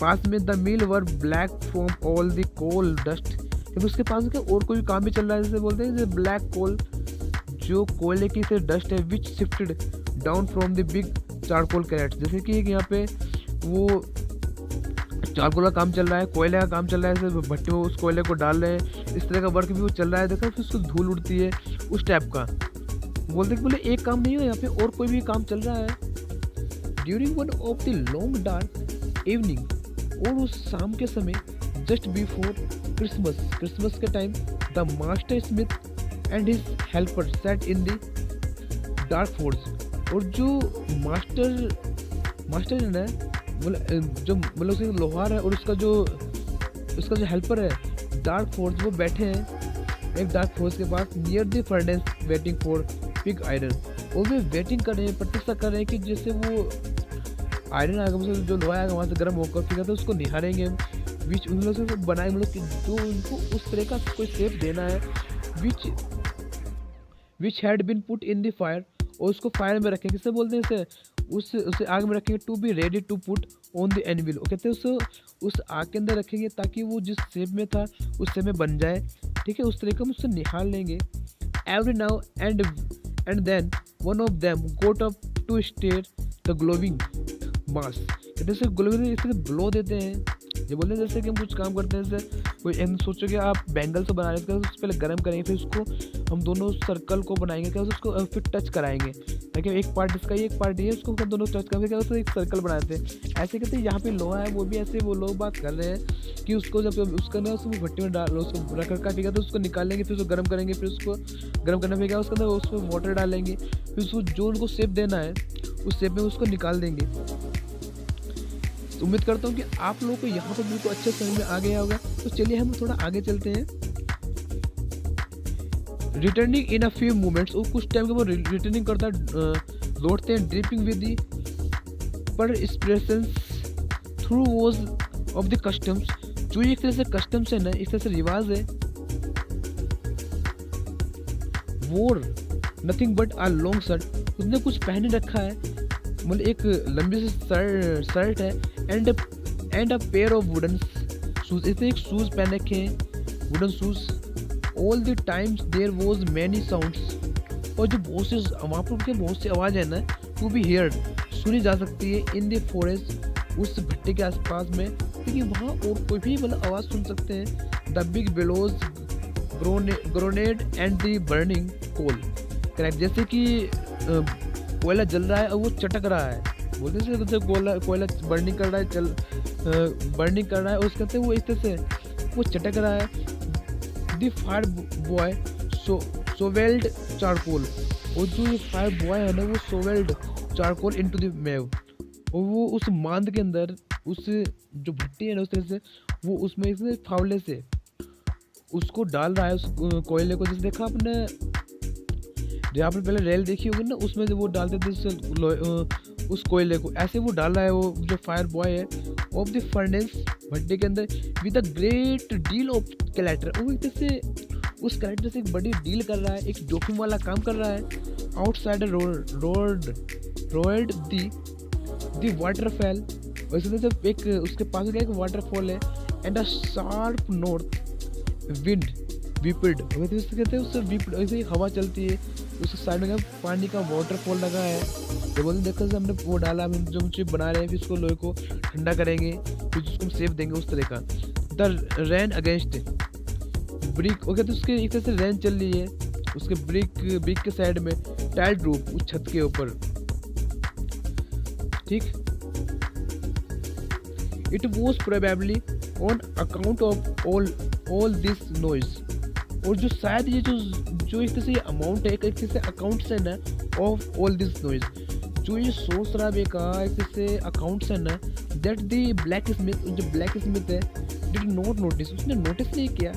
पास में the mill were black from all the coal dust, जब उसके पास क्या और कोई काम भी चल रहा है, जैसे बोलते हैं जैसे ब्लैक कोल, जो कोयले की से डस्ट है, which shifted down from the big charcoal crate, जैसे कि यहाँ पे वो चारकोल का काम चल रहा है, कोयले का काम चल रहा है, जैसे भट्टी में उस कोयले को डाल रहे हैं, इस तरह का वर्क भी वो चल रहा है, देखो फिर उसको धूल उड़ती है उस टाइप का। बोले एक काम नहीं है यहाँ पे, और कोई भी काम चल रहा है। During one of the long dark evening, और उस शाम के समय, जस्ट बिफोर क्रिसमस के time, the master Smith and his helper set in the dark forge, और जो मास्टर है ना, जो मतलब लोहार है, और उसका जो हेल्पर है डार्क फोर्स, वो बैठे हैं एक डार्क फोर्स के पास, near the furnace waiting for pig iron, और वे वेटिंग कर रहे हैं, प्रतीक्षा कर रहे हैं कि जैसे वो आयरन आएगा, मतलब जो लोहा आएगा वहाँ से गर्म होकर, फिर तो उसको निहारेंगे, विच उन लोगों से बनाए, मतलब जो उनको उस तरह का कोई शेप देना है, which had been put in the fire, और उसको फायर में रखेंगे, किससे बोलते हैं इसे, उसे आग में रखेंगे, to be ready to put on the anvil, वो कहते हैं उसे उस आग के अंदर रखेंगे ताकि वो जिस शेप में था उस शेप में बन जाए, ठीक है, उस तरीके हम उससे निकाल लेंगे। Every now and then one of them got up to stare the glowing mass. जैसे ग्लोविंग इस तरह ग्लो देते हैं, ये बोलते हैं जैसे कि हम कुछ काम करते हैं, जैसे कोई हम सोचो कि आप बैंगल से बना रहे हैं, उसको पहले गर्म करेंगे, फिर उसको हम दोनों सर्कल को बनाएंगे, क्या उसको फिर टच कराएंगे, ताकि एक पार्ट इसका ही एक पार्ट ये, उसको हम दोनों टच करके क्या उसको एक सर्कल बनाते हैं। ऐसे कहते हैं यहाँ पे लोहा है, वो भी ऐसे वो लोग बात कर रहे हैं कि उसको जब उसका ना उसको भट्टी में डाल उसको रख रखा ठीक है, तो उसको निकालेंगे, फिर उसको गर्म करेंगे, फिर उसको गर्म करने पे क्या उसके अंदर उसमें वाटर डालेंगे, फिर उसको जो उनको शेप देना है उस शेप में उसको निकाल देंगे। उम्मीद करता हूँ कि आप लोगों को यहाँ पर बिल्कुल अच्छे समझ में आ गया होगा। तो चलिए हम थोड़ा आगे चलते हैं। Returning in a few moments, वो कुछ टाइम के बाद रिटर्निंग करता लौटते हैं, ड्रिपिंग विद दी पर inspirations through was of the customs, जो एक तरह से कस्टम्स है ना, एक तरह से रिवाज है। Wore nothing but a long shirt, उसने कुछ पहने रखा है, मतलब एक लंबी सी शर्ट है, and a pair of wooden shoes, इसने एक शूज पहन रखे हैं, wooden shoes. All the times there was many sounds, और जो बहुत से वहाँ पर उनके बहुत सी आवाज़ है ना, टू बी हियर्ड, सुनी जा सकती है, इन द फॉरेस्ट, उस भट्टे के आसपास में, क्योंकि वहाँ और कोई भी मतलब आवाज़ सुन सकते हैं। The big bellows groaned and the burning coal, correct, जैसे कि कोयला जल रहा है और वो चटक रहा है, बोलते हैं जैसे कोयला बर्निंग कर रहा है, बर्निंग कर रहा है, और उसके कहते हैं वो इस तरह से वो चटक रहा है। द फायर बॉय सोवेल्ड चारकोल, और जो ये फायर बॉय है ना, वो सोवेल्ड चारकोल इनटू द मेव, और वो उस मांद के अंदर, उस जो भट्टी है ना, उस तरह से वो उसमें इसमें फावले से उसको डाल रहा है, उस कोयले को। जैसे देखा आपने, जो आपने पहले रेल देखी होगी ना, उसमें जो वो डालते थे उस कोयले को, ऐसे वो डाल रहा है, वो जो फायर बॉय है ऑफ द फर्नेस, भट्टे के अंदर, with a great deal of collector, वो एक तरह से उस कैरेक्टर से एक बड़ी डील कर रहा है, एक जोखिम वाला काम कर रहा है। आउटसाइड रोड द वाटरफॉल, वैसे तो एक उसके पास क्या एक वाटरफॉल है, and a sharp north wind whipped, वैसे कहते हैं उससे विपिड, वैसे हवा चलती है, उसके साइड में पानी का वाटरफॉल लगा है। तो बोलते देखो हमने वो डाला, हम जो चिप बना रहे हैं, फिर उसको लोहे को ठंडा करेंगे, फिर उसको हम सेफ देंगे, उस तरह का। The rain against brick, okay, तो उसके एक तरह से रैन चल रही है, उसके ब्रिक के साइड में टाइल्ड रूफ, उस छत के ऊपर, ठीक। It was probably on account of all this noise, और जो शायद ये जो एक तरह से अमाउंट है, एक तरह से अकाउंट्स है ना, ऑफ ऑल दिस नॉइज, जो ये सोच रहा है का एक तरह से अकाउंट्स है ना, दैट द ब्लैक स्मिथ, जो ब्लैक स्मिथ है, डिड नॉट नोटिस, उसने नोटिस नहीं किया,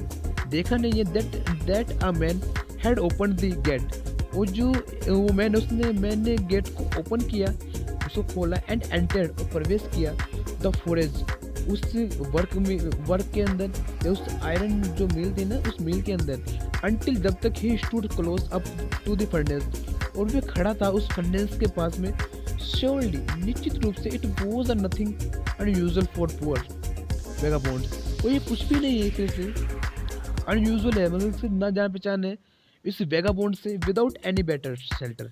देखा नहीं है, that a man had open the gate, और जो वो मैंने गेट को ओपन किया, उसको खोला, एंड एंटर्ड, और प्रवेश किया, द फॉरेस्ट, उस वर्क के अंदर, या उस आयरन जो मिल थी ना, उस मिल के अंदर, अंटिल जब तक he stood close up to the furnace, और वे खड़ा था उस फर्नेस के पास में। श्योरली, निश्चित रूप से, it was a nothing unusual for poor vagabonds, वो ये कुछ भी नहीं है, एक तरह से अनयूजुअल है, मतलब उससे ना जान पहचान है इस वेगाबॉन्ड से, विदाउट एनी बेटर शेल्टर,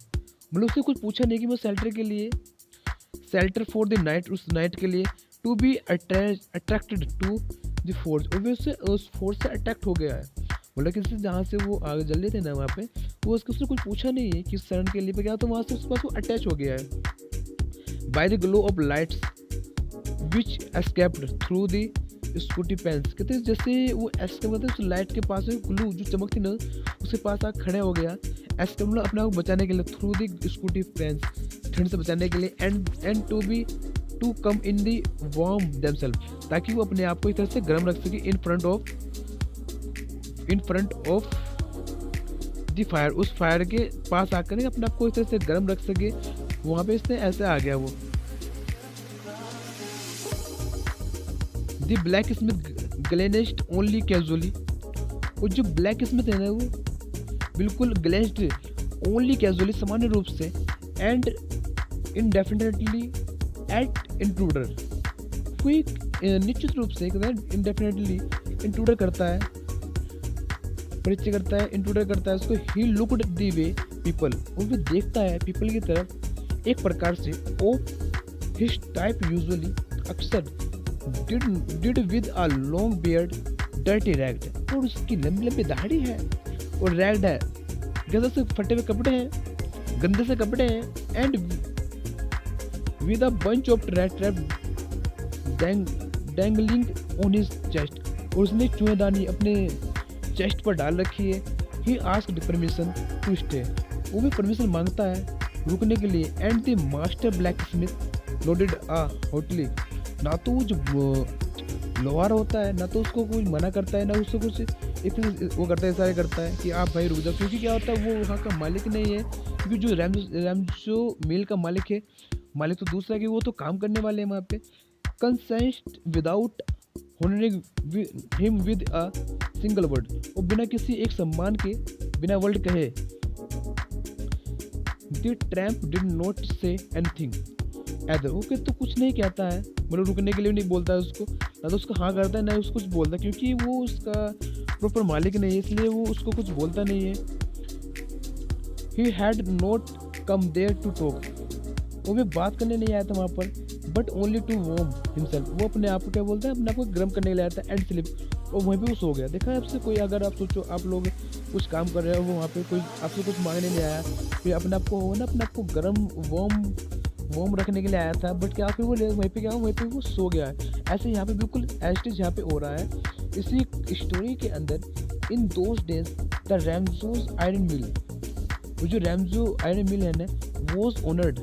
मतलब उससे कुछ पूछा नहीं कि मैं शेल्टर के लिए, शेल्टर फॉर द नाइट, उस नाइट के लिए, to be attracted to the force, और वे उससे उस फोर्स से अट्रैक्ट हो गया है, बोला कि जहाँ से वो आगे जल रहे थे ना, वहाँ पे वो उसने कुछ पूछा नहीं है कि शरण के लिए पे क्या, तो वहाँ से उसके पास वो अटैच हो गया है। By the glow of lights which escaped through the sooty panes, कहते जैसे वो एस्केप करते उस लाइट के पास ग्लू जो चमकती ना, उसके पास आकर खड़े हो गया, एस्केप मतलब अपने आप को बचाने के लिए, थ्रू द स्कूटी पेंस, ठंड से बचाने के लिए, and to come in the warm themselves, ताकि वो अपने आप को इस तरह से गर्म रख सके, in front of the fire, उस फायर के पास आकर अपने आप को इस तरह से गर्म रख सके, वहाँ पे इसने ऐसे आ गया वो। The blacksmith glanced only casually, और जो ब्लैक स्मिथ है ना, वो बिल्कुल ग्लेनेस्ड ओनली कैजुअली, सामान्य रूप से, एंड इनडेफिनेटली एट इंट्रूडर, कोई निश्चित रूप से इंडेफिनेटली इंट्रूडर करता है, परिचय करता है, इंट्रोड्यूस करता है उसको। He looked the way people, वो भी देखता है पीपल की तरफ एक प्रकार से। ओ हिज टाइप यूजुअली, अक्सर did did with a long beard dirty ragged, और उसकी लंबी लंबी दाढ़ी है और रैग्ड है, गंदे से फटे हुए कपड़े हैं, गंदे से कपड़े हैं। And with a bunch of rat trap dangling on his chest, और उसने चूहेदानी अपने चेस्ट पर डाल रखी है। He asked permission to stay, वो भी परमिशन मांगता है रुकने के लिए। And the master blacksmith nodded a haughtily, ना तो वो जो लोहार होता है ना तो उसको कोई मना करता है ना उसको कुछ इतने वो करता है, इशारे करता है कि आप भाई रुक जाओ, क्योंकि क्या होता है वो वहाँ का मालिक नहीं है। क्योंकि जो रैमजो मिल का मालिक है, मालिक तो दूसरा कि वो तो काम करने वाले हैं वहाँ पे। Consent without honouring him with a single word, और बिना किसी एक सम्मान के, बिना वर्ड कहे। The tramp did not say anything either, okay तो कुछ नहीं कहता है, मतलब रुकने के लिए नहीं बोलता है उसको, ना तो उसको हाँ करता है ना उसको कुछ बोलता है, क्योंकि वो उसका प्रॉपर मालिक नहीं है, इसलिए वो उसको कुछ बोलता नहीं है। He had not come there to talk, वो भी बात करने नहीं आया था वहाँ पर, but only to warm himself, वो अपने आप को क्या बोलता है, अपने आप को गर्म करने के लिए आया था। एंड स्लिप, और वहीं पे वो सो गया। देखा है आपसे कोई, अगर आप सोचो आप लोग कुछ काम कर रहे हो, वो वहाँ पे कोई आपसे कुछ मांगने नहीं आया, फिर अपने आप को हो ना, अपने आप को गर्म वार्म रखने के लिए आया था, बट क्या फिर वो वहीं पे क्या वहीं पे वो सो गया है। ऐसे यहाँ पे बिल्कुल एस्टिज यहाँ पे हो रहा है इसी स्टोरी के अंदर। In those days the Ramsjo iron mill, वो जो रैमजो आयरन मिल है ना, वॉज ऑनर्ड,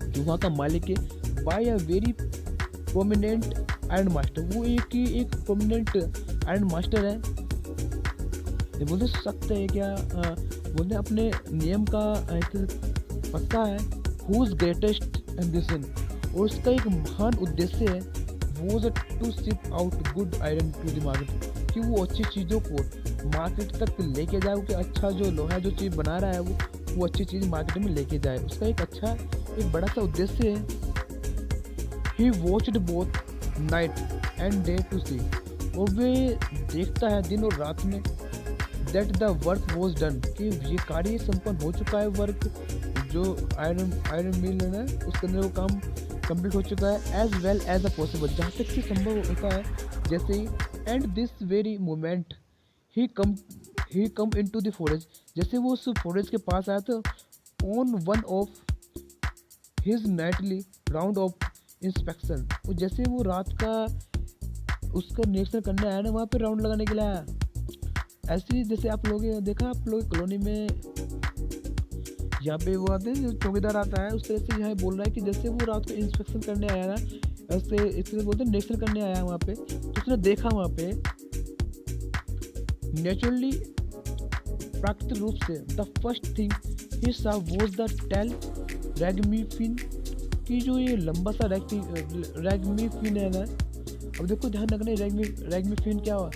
जो वहाँ का मालिक है, by a very prominent iron master, वो एक प्रोमिनेंट आयरन मास्टर है। ये बोलते सख्त है क्या, बोलते अपने नियम का एक पक्का है। हुज ग्रेटेस्ट एम्बिशन, और उसका एक महान उद्देश्य है, वो to ship out good iron to the market, कि वो अच्छी चीज़ों को मार्केट तक लेके जाए, कि अच्छा जो लोहा जो चीज़ बना रहा है वो अच्छी चीज़ मार्केट में लेके जाए, उसका एक अच्छा एक बड़ा सा उद्देश्य है। He watched both night and day to see, और वे देखता है दिन और रात में। That the work was done, कि ये कार्य संपन्न हो चुका है, वर्क जो आयरन मिल है ना उसके अंदर वो काम कंप्लीट हो चुका है। As well as a possible, जहाँ तक कि संभव होता है जैसे ही। And this very moment he come into the forest, जैसे वो उस फॉरेस्ट के पास आया था, on one of his nightly round of inspection, और जैसे वो रात का उसका निरीक्षण करने आया ना, वहाँ पे राउंड लगाने के लिए आया। ऐसे ही जैसे आप लोग देखा, आप लोग कॉलोनी में यहाँ पे वो आते हैं, जो चौकीदार आता है, उस तरह से यहाँ बोल रहा है कि जैसे वो रात को इंस्पेक्शन करने आया ना, ऐसे इसलिए बोलते हैं निरीक्षण करने आया वहाँ पे, तो उसने देखा वहाँ पे नेचुरली प्राकृतिक रूप से द फर्स्ट थिंग ही सा वॉज द टेल रैगमीफिन, की जो ये लंबा सा रैगमीफिन है ना। अब देखो ध्यान रखना, रैगमीफिन क्या हुआ,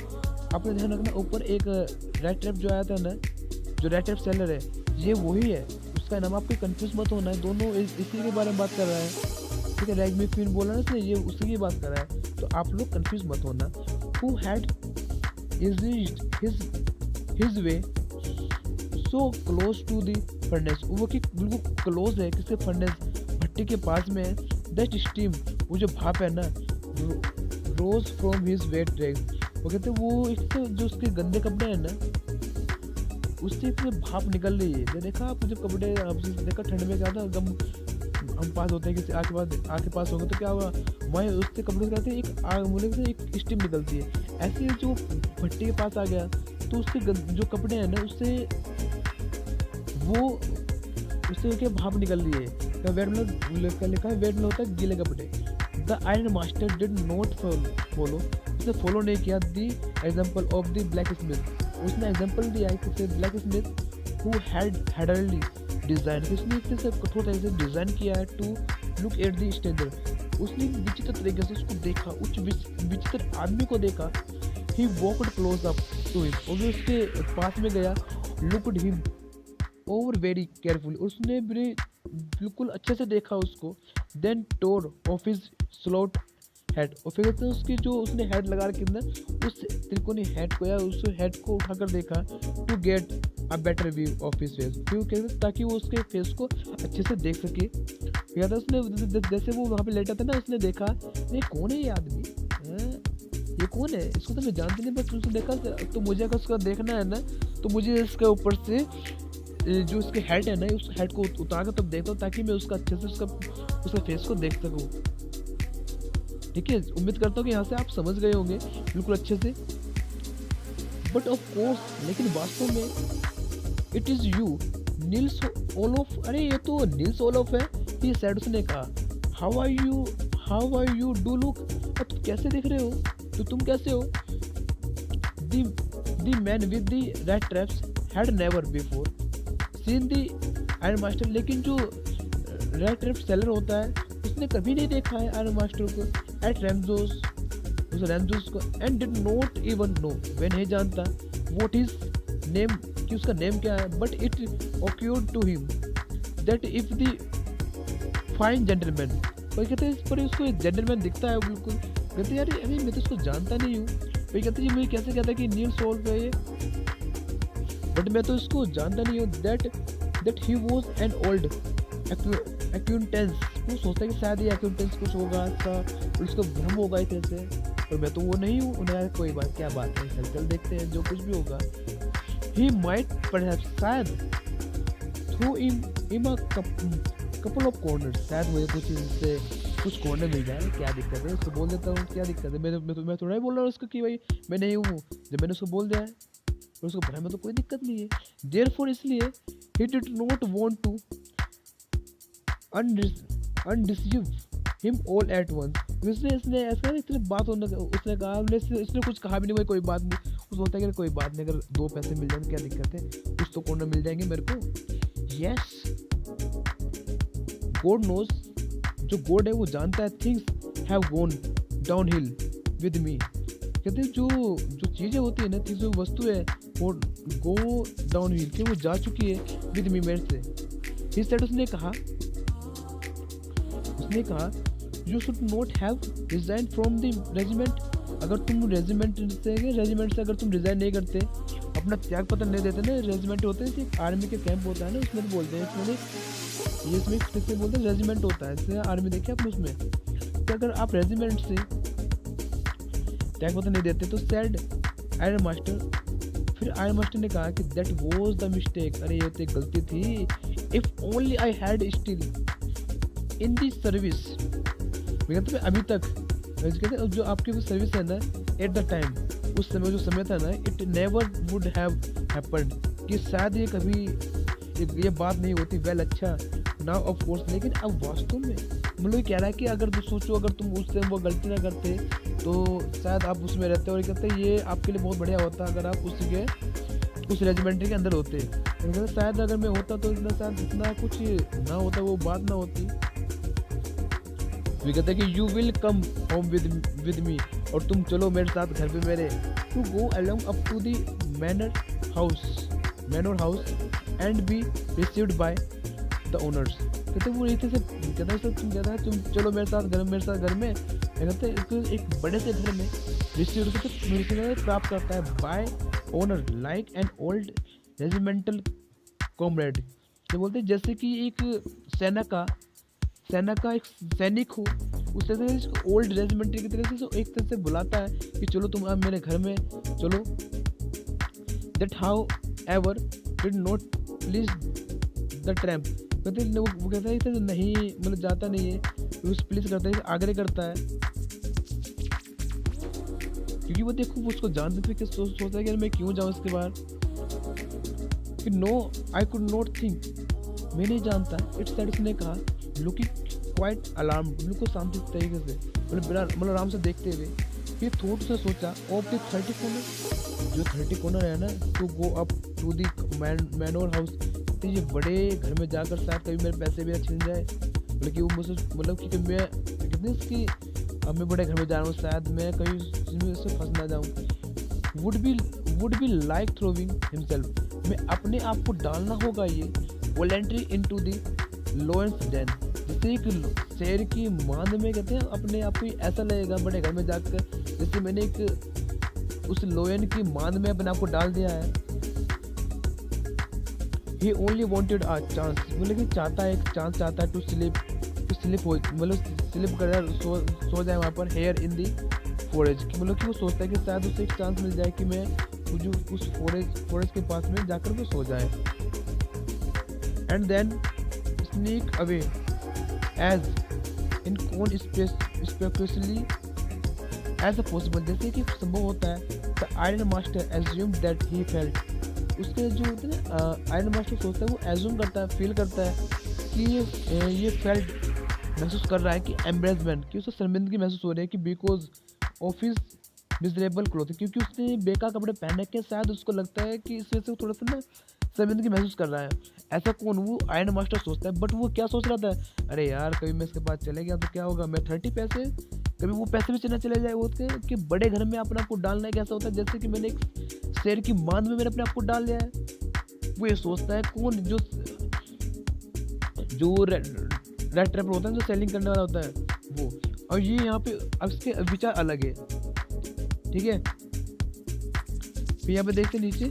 आपने ध्यान रखना, ऊपर एक रेड ट्रैप जो आया था ना, जो रेड ट्रैप सेलर है, ये वही है, उसका नाम आपको कंफ्यूज मत होना है, दोनों इसी के बारे में बात कर रहा है, ठीक है। रैगमीफिन बोला ना इसने, ये उसी की बात कर रहा है, तो आप लोग कंफ्यूज मत होना। Who had his way so close to the furnace, वो कि बिल्कुल क्लोज है किसके, फर्नेस भट्टी के पास में है। दैट स्टीम, वो जो भाप है ना, रोज फ्रॉम हिज वेट ड्रैग, वो कहते हैं वो इससे जो उसके गंदे कपड़े हैं ना, उससे इतने भाप निकल रही है। देखा आप जब कपड़े आप देखा ठंड में क्या था, गम हम पास होते हैं किसी आग के पास होंगे तो क्या हुआ, वहीं उससे कपड़े से कहते हैं एक आग बोले से एक स्टीम निकलती है। ऐसे जो भट्टी के पास आ गया तो उसके जो कपड़े हैं ना, उससे क्या भाप निकल रही है। वेट में लिखा है, वेट में होता है गीले कपड़े। The iron master did not follow, उसने फॉलो नहीं किया the example of the blacksmith, उसने एग्जाम्पल दिया है कि blacksmith who hardly design, उसने इतने से कठोर तरीके से डिज़ाइन किया है to look at the stranger, उसने विचित्र तरीके से उसको देखा, उस विचित्र आदमी को देखा। He walked close up to him, और उसके पास में गया, looked him over very carefully, उसने बिल्कुल अच्छे से देखा उसको। Then tore off his slouch hat, और फिर कहते हैं उसकी जो उसने हेड लगा रखी थी ना, उस त्रिकोणीय हेड को या उस हेड को उठाकर देखा to get a better view of his face, क्यों कहते हैं ताकि वो उसके फेस को अच्छे से देख सके। क्या था उसने जैसे वो वहाँ पे लेटा था ना, उसने देखा ये कौन है ये आदमी, हैं? ये कौन है, इसको तो मैं जानती नहीं, बस उसने देखा तो मुझे अगर उसका देखना है ना तो मुझे इसके ऊपर से जो इसके हेड है ना, उस हेड को उतार कर तब देखता हूँ ताकि मैं उसका अच्छे से उसका फेस को देख सकूँ। ठीक है, उम्मीद करता हूँ कि यहाँ से आप समझ गए होंगे बिल्कुल अच्छे से। बट ऑफ कोर्स, लेकिन वास्तव में it is you Niels Olaf, अरे ये तो नील्स ओलोफ है, ये सैड उसने कहा। How are you do look, अब तुम कैसे दिख रहे हो, तो तुम कैसे हो। The man with the red traps had never before seen the iron master, लेकिन जो रेड ट्रैप सेलर होता है उसने कभी नहीं देखा है आयरन मास्टर को एट रैमजोस, उस रैमजोस को, and did not even know, वह नहीं जानता व्हाट इज नेम, कि उसका नेम क्या है। But it occurred to him that if the fine gentleman, वही कहते हैं इस पर उसको एक जेंटलमैन दिखता है बिल्कुल, कहते यार अरे मैं तो इसको जानता नहीं हूँ, वही कहते ये मुझे कैसे कहता है कि नील सोल्व है ये, बट मैं तो इसको जानता नहीं हूँ। That he was an old acquaintance, वो सोचता है कि शायद ये एक्यूंटेंस कुछ होगा इसका, और उसको भ्रम होगा इस तरह से, और मैं तो वो नहीं हूँ। उन्हें कोई बात, क्या बात है, चल देखते हैं जो कुछ भी होगा। ही माइट परहैप्स, शायद through in a couple of corner, शायद मुझे कुछ इनसे कुछ कॉर्नर मिल जाए, क्या दिक्कत है, उसको बोल देता हूँ, क्या दिक्कत है, मैं थोड़ा ही बोल रहा हूँ उसको कि भाई मैं नहीं हूँ, जब मैंने उसको बोल दिया है और उसको भरा में तो कोई दिक्कत नहीं है। देयरफॉर, इसलिए he did not want to undeceive him all at once, इसने ऐसा इतनी बात होने, उसने कहा, इसने कुछ कहा भी नहीं, भाई कोई बात नहीं, उसको होता है कि कोई बात नहीं, अगर 2 पैसे मिल जाएंगे क्या दिक्कत है, कुछ तो कॉर्नर मिल जाएंगे मेरे को। यस, गॉड नोज, जो गॉड है वो जानता है, things have gone down hill with me, कहते हैं जो चीज़ें होती है ना, जो वस्तु है वो गो डाउन हिल, कि वो जा चुकी है विद मी, मेरे से। इस साइड उसने कहा you should not have resign from the regiment, अगर तुम रेजिमेंट से अगर तुम रिजाइन नहीं करते, अपना त्याग पत्र नहीं देते ना, रेजिमेंट होते हैं, आर्मी के कैंप होता है ना, उसमें तो बोलते हैं, इसमें किससे बोलते हैं, रेजिमेंट होता है, इसलिए आर्मी देखे अपने उसमें, तो अगर आप रेजिमेंट से त्याग पत्र नहीं देते तो सैड आयरन मास्टर, फिर आयरन मास्टर ने कहा कि दैट वाज द मिस्टेक, अरे ये तो एक गलती थी, if only I had still in the service, मतलब अभी तक कहते जो आपकी वो सर्विस है ना, एट द टाइम, उस समय जो समय था ना, it never would have happened, कि शायद ये कभी ये बात नहीं होती। वेल, अच्छा, नाउ ऑफ कोर्स, लेकिन अब वास्तव में मतलब ये कह रहा है कि अगर तुम सोचो, अगर तुम उस टाइम वो गलती ना करते तो शायद आप उसमें रहते, और कहते ये आपके लिए बहुत बढ़िया होता अगर आप उस रेजिमेंट के अंदर होते, तो शायद अगर मैं होता तो शायद इतना कुछ ना होता, वो बात ना होती। वे कहते हैं कि you will come home with me, और तुम चलो मेरे साथ घर पे मेरे, to go along up to the manor house and be received by the owners, कहते वो रीति से कहता है तुम चलो मेरे साथ घर में, कहते इसको एक बड़े से घर में रिसीव प्राप्त करता है bye owner like an old regimental comrade, तो बोलते हैं जैसे कि एक सेना का एक सैनिक हो, उस तरह से इसको ओल्ड रेजिमेंट की तरह से एक तरह से बुलाता है कि चलो तुम अब मेरे घर में चलो। That how ever did not please the tramp, कहते वो कहता है तो नहीं, मतलब जाता नहीं है, उस प्लीज करता है, आग्रह करता है, क्योंकि वो देखो उसको जानते थे कि सोचता है कि मैं क्यों जाऊँ इसके बाहर, कि no I could not think, मैं नहीं जानता, इट्स दैट, उसने कहा लुकिंग क्वाइट अलार्म, बिल्कुल शांति तरीके से, मतलब आराम से देखते हुए, फिर थोड़ा सा सोचा ऑफ द 30 कॉर्नर, जो 30 कॉर्नर है ना, to go up to the manor house, तो ये बड़े घर में जाकर शायद कभी मेरे पैसे भी छिन जाए, बल्कि वो मुझसे मतलब कि मैं कितनी इसकी, अब मैं बड़े घर में जा रहा हूँ, शायद मैं कहीं इससे फंस ना जाऊँ। Would be like throwing himself, मैं अपने आप को डालना होगा ये वॉलेंट्री इनटू द लोएंस डेन, जैसे एक शेर की मांद में कहते हैं अपने आप को ऐसा लगेगा बड़े घर में जाकर जैसे मैंने एक उस लोयन की मांद में अपने आप को डाल दिया है। ही ओनली वॉन्टेड अ चांस, मतलब कि चाहता है एक चांस चाहता है टू स्लिप हो, मतलब स्लिप कर सो जाए वहाँ पर हेयर इन दी फॉरेस्ट, कि मतलब कि वो सोचता है कि शायद उसे एक चांस मिल जाए कि मैं जो उस फॉरेस्ट के पास में जाकर वो सो जाए। And then sneak away as in कौन स्पेशली एज अ पॉसिबल, जैसे कि संभव होता है। The iron master assume that he felt, उसके जो होते हैं ना आयरन मास्टर सोचता है वो एज्यूम करता है फील करता है कि ये फेल्ट महसूस कर रहा है कि एम्बेरसमेंट, कि उसे शर्मिंदगी महसूस हो रही है कि because of his miserable cloth, क्योंकि उसने बेकार कपड़े पहन रखे हैं, शायद उसको लगता है कि इस वजह से वो थोड़ा सा ना शर्मिंदगी महसूस कर रहा है। ऐसा कौन, वो आयरन मास्टर सोचता है। बट वो क्या सोच रहा था, अरे यार कभी मैं इसके पास चले गया तो क्या होगा, मैं 30 पैसे, कभी वो पैसे भी चले जाए वो कि बड़े घर में अपने आप को डालना है कैसा होता है, जैसे कि मैंने एक शेर की मांद में मैंने अपने आप को डाल लिया है। वो ये सोचता है कौन, जो रेड ट्रैपर होता है जो सेलिंग करने वाला होता है वो। और ये यहाँ पे अब इसके विचार अलग है, ठीक है। फिर यहाँ पे देखते नीचे,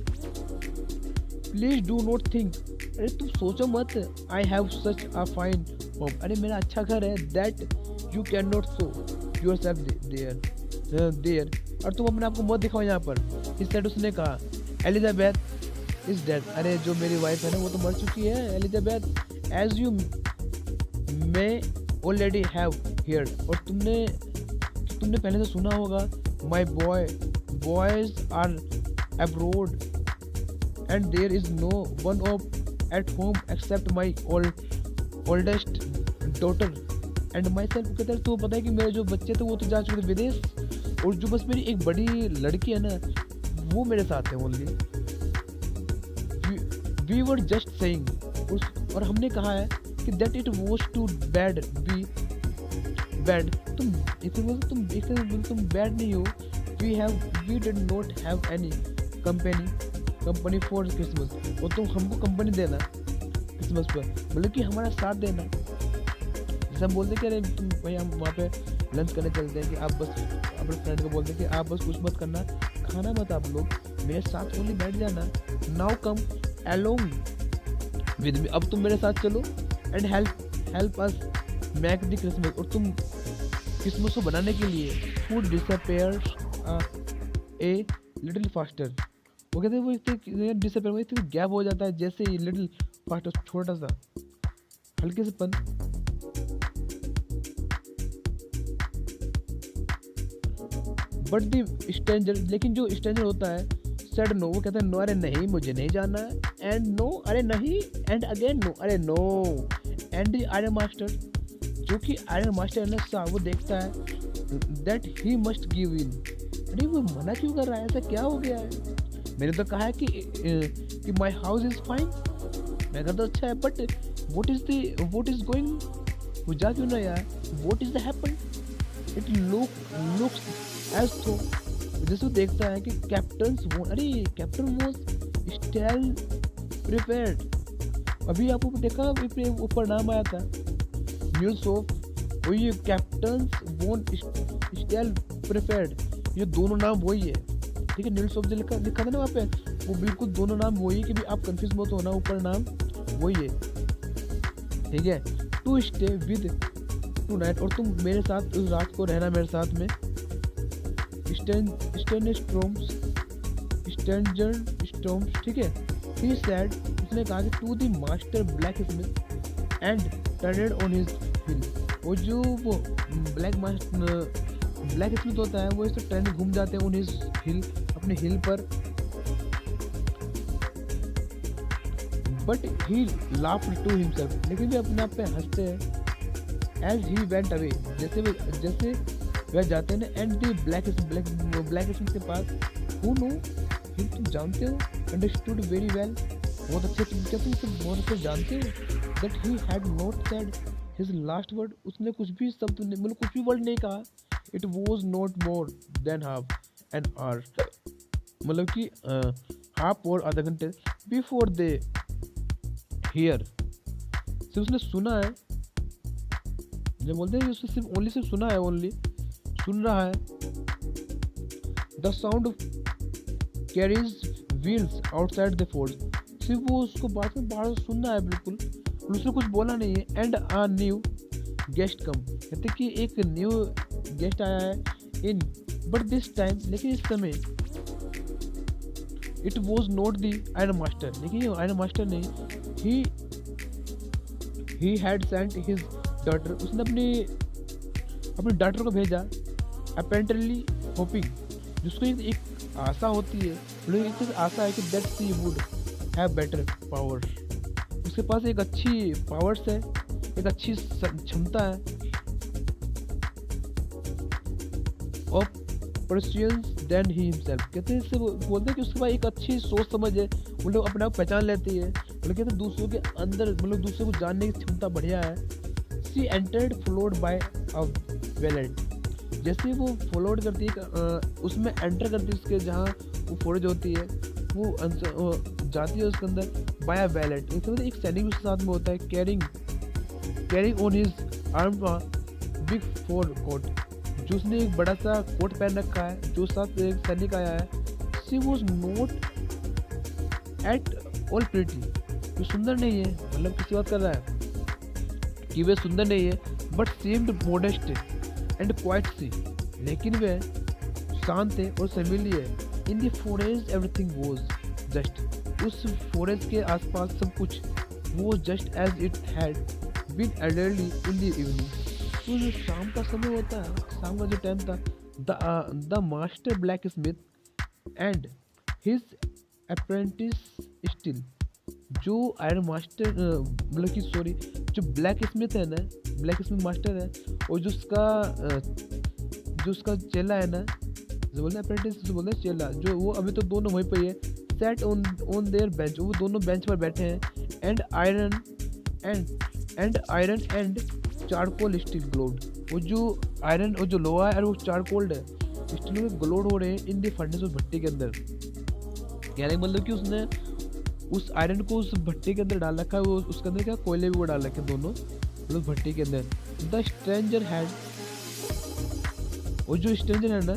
प्लीज डू नॉट थिंक, अरे तुम सोचो मत, I have such a fine home, अरे मेरा अच्छा घर है, that you can not show yourself there, और तुम अपने आप को मत दिखाओ यहाँ पर। इस साइड उसने कहा एलिजाबेथ इज डेड, अरे जो मेरी वाइफ है ना वो तो मर चुकी है, Elizabeth as you may already have heard, और तुमने पहले से सुना होगा, my boys are abroad and there is no one of at home except my oldest daughter and myself, कहते हैं तो पता है कि मेरे जो बच्चे थे वो तो जा चुके थे विदेश, और जो बस मेरी एक बड़ी लड़की है ना वो मेरे साथ है only. We were just saying, और हमने कहा है कि that it was too bad be bad, तुम बैड नहीं हो। We did not have any company for Christmas, और तुम हमको कंपनी देना क्रिसमस पर, मतलब कि हमारा साथ देना। जैसे हम बोलते कि अरे तुम भाई हम वहाँ पे लंच करने चलते हैं कि आप बस अपने फ्रेंड को बोलते हैं कि आप बस कुछ मत करना, खाना मत आप लोग, मेरे साथ ओनली बैठ जाना। Now come along with me, अब तुम मेरे साथ चलो, and help us make the Christmas, और तुम क्रिसमस को बनाने के लिए food disappears a little faster, वो कहते हैं वो इतने डिसअपेयर, इतने गैप हो जाता है जैसे ही लिटिल फास्टर, छोटा सा हल्के से पन। बट द स्ट्रेंजर, लेकिन जो स्ट्रेंजर होता है सेड नो, वो कहता है नो, अरे नहीं मुझे नहीं जाना है, एंड नो अरे नहीं, एंड अगेन नो अरे no, and the iron master, जो कि आयरन मास्टर ने सा वो देखता है that he must give in, अरे वो मना क्यों कर रहा है, ऐसा क्या हो गया है, मैंने तो कहा है कि माई हाउस इज फाइन, मेरा घर तो अच्छा है, बट व्हाट इज गोइंग, वो जा क्यों ना यार, what is the happen, it looks as though, जैसे वो देखता है कि कैप्टन वॉज स्टिल प्रिपेयर्ड, अभी आपको देखा ऊपर नाम आया था न्यूज़ ऑफ, वही कैप्टन वॉन स्टिल प्रिपेयर्ड, ये दोनों नाम वही है, ठीक है। न्यूज़ ऑफ जो लिखा था ना वहाँ पे, वो बिल्कुल दोनों नाम वही है कि भी आप कंफ्यूज मत होना, ऊपर नाम वही है, ठीक है। To stay with tonight, और तुम मेरे साथ उस रात को रहना मेरे साथ में। स्ट्रॉम्स, ठीक है। ही सेड, उसने कहा कि to the master blacksmith and turned on his heel, वो जो वो ब्लैक स्मिथ होता है वो इस ट्रेन घूम जाते हैं ऑन हिज हिल, अपने हिल पर। But he laughed to himself, लेकिन भी अपने आप पे हंसते हैं। एज ही वेंट अवे, जैसे वह जाते हैं ना, एंड द ब्लैक स्मिथ के पास, हु नो हिम, तुम जानते हो, अंडरस्टूड वेरी वेल, बहुत अच्छे, क्या तुम उसे बहुत अच्छे जानते हो, that he had not said his last word, उसने कुछ भी शब्द मतलब कुछ भी वर्ड नहीं कहा, it was not more than half an hour, मतलब कि हाफ और आधा घंटे बिफोर दे हियर, से उसने सुना है जब बोलते हैं कि उसने सिर्फ सुना है, ओनली सुन रहा है। The sound carries wheels outside the fort, सिर्फ वो उसको बात में बाहर से सुनना है बिल्कुल, और उसने कुछ बोला नहीं है। एंड अ न्यू गेस्ट कम, कहते कि एक न्यू गेस्ट आया है इन, बट दिस टाइम, लेकिन इस समय it was not the iron master, लेकिन ये आयरन मास्टर नहीं, he had sent his daughter, उसने अपनी डॉटर को भेजा, अपेरेंटली होपिंग, जिसको एक आशा होती है, लेकिन एक आशा है कि that she would have better power, उसके पास एक अच्छी पावर्स है, एक अच्छी क्षमता है और परसियंस देन ही हिमसेल्फ, कहते हैं इससे बोलते हैं कि उसके पास एक अच्छी सोच समझ है, वो लोग अपने आप पहचान लेती है, मतलब कहते हैं दूसरों के अंदर, मतलब दूसरे को जानने की क्षमता बढ़िया है। She entered followed by a valet, जैसे वो फॉलोड करती है, उसमें एंटर करती है, उसके जहाँ वो फौज होती है, वो जाती है उसके अंदर बाय अ वेलेंट, मतलब एक सैनिक उसके साथ में होता है, carrying on his arm big fur coat, जो उसने एक बड़ा सा कोट पहन रखा है, जो साथ एक सैनिक आया है। She was not at all pretty, जो सुंदर नहीं है, मतलब किसी बात कर रहा है कि वे सुंदर नहीं है, but seemed modest and quite shy, लेकिन वे शांत है और समीली है। In the forest everything was just, उस फॉरेस्ट के आसपास सब कुछ वो just as it had been early in the evening, तो जो शाम का समय होता है, शाम का जो टाइम था, the master blacksmith and his apprentice still, जो आयरन मास्टर मतलब कि सॉरी, जो ब्लैक स्मिथ है ना, ब्लैक स्मिथ मास्टर है, और जो उसका चेला है ना, जो बोलते हैं अप्रेंटिस, जो बोलते हैं चेला, जो वो अभी तो दोनों वहीं पर ही है, सेट ऑन देयर बेंच, वो दोनों बेंच पर बैठे हैं। And iron and charcoal still glowed, वो जो आयरन और जो लोहा है वो चारकोल है, स्टिल में ग्लोड हो रहे हैं इन दी फर्नेस, उस भट्टी के अंदर। कहने का मतलब कि उसने उस आयरन को उस भट्टी के अंदर डाल रखा है, वो उसके अंदर क्या कोयले भी वो डाल रखे दोनों, मतलब भट्टी के अंदर। द स्ट्रेंजर हैड, और जो स्ट्रेंजर है ना,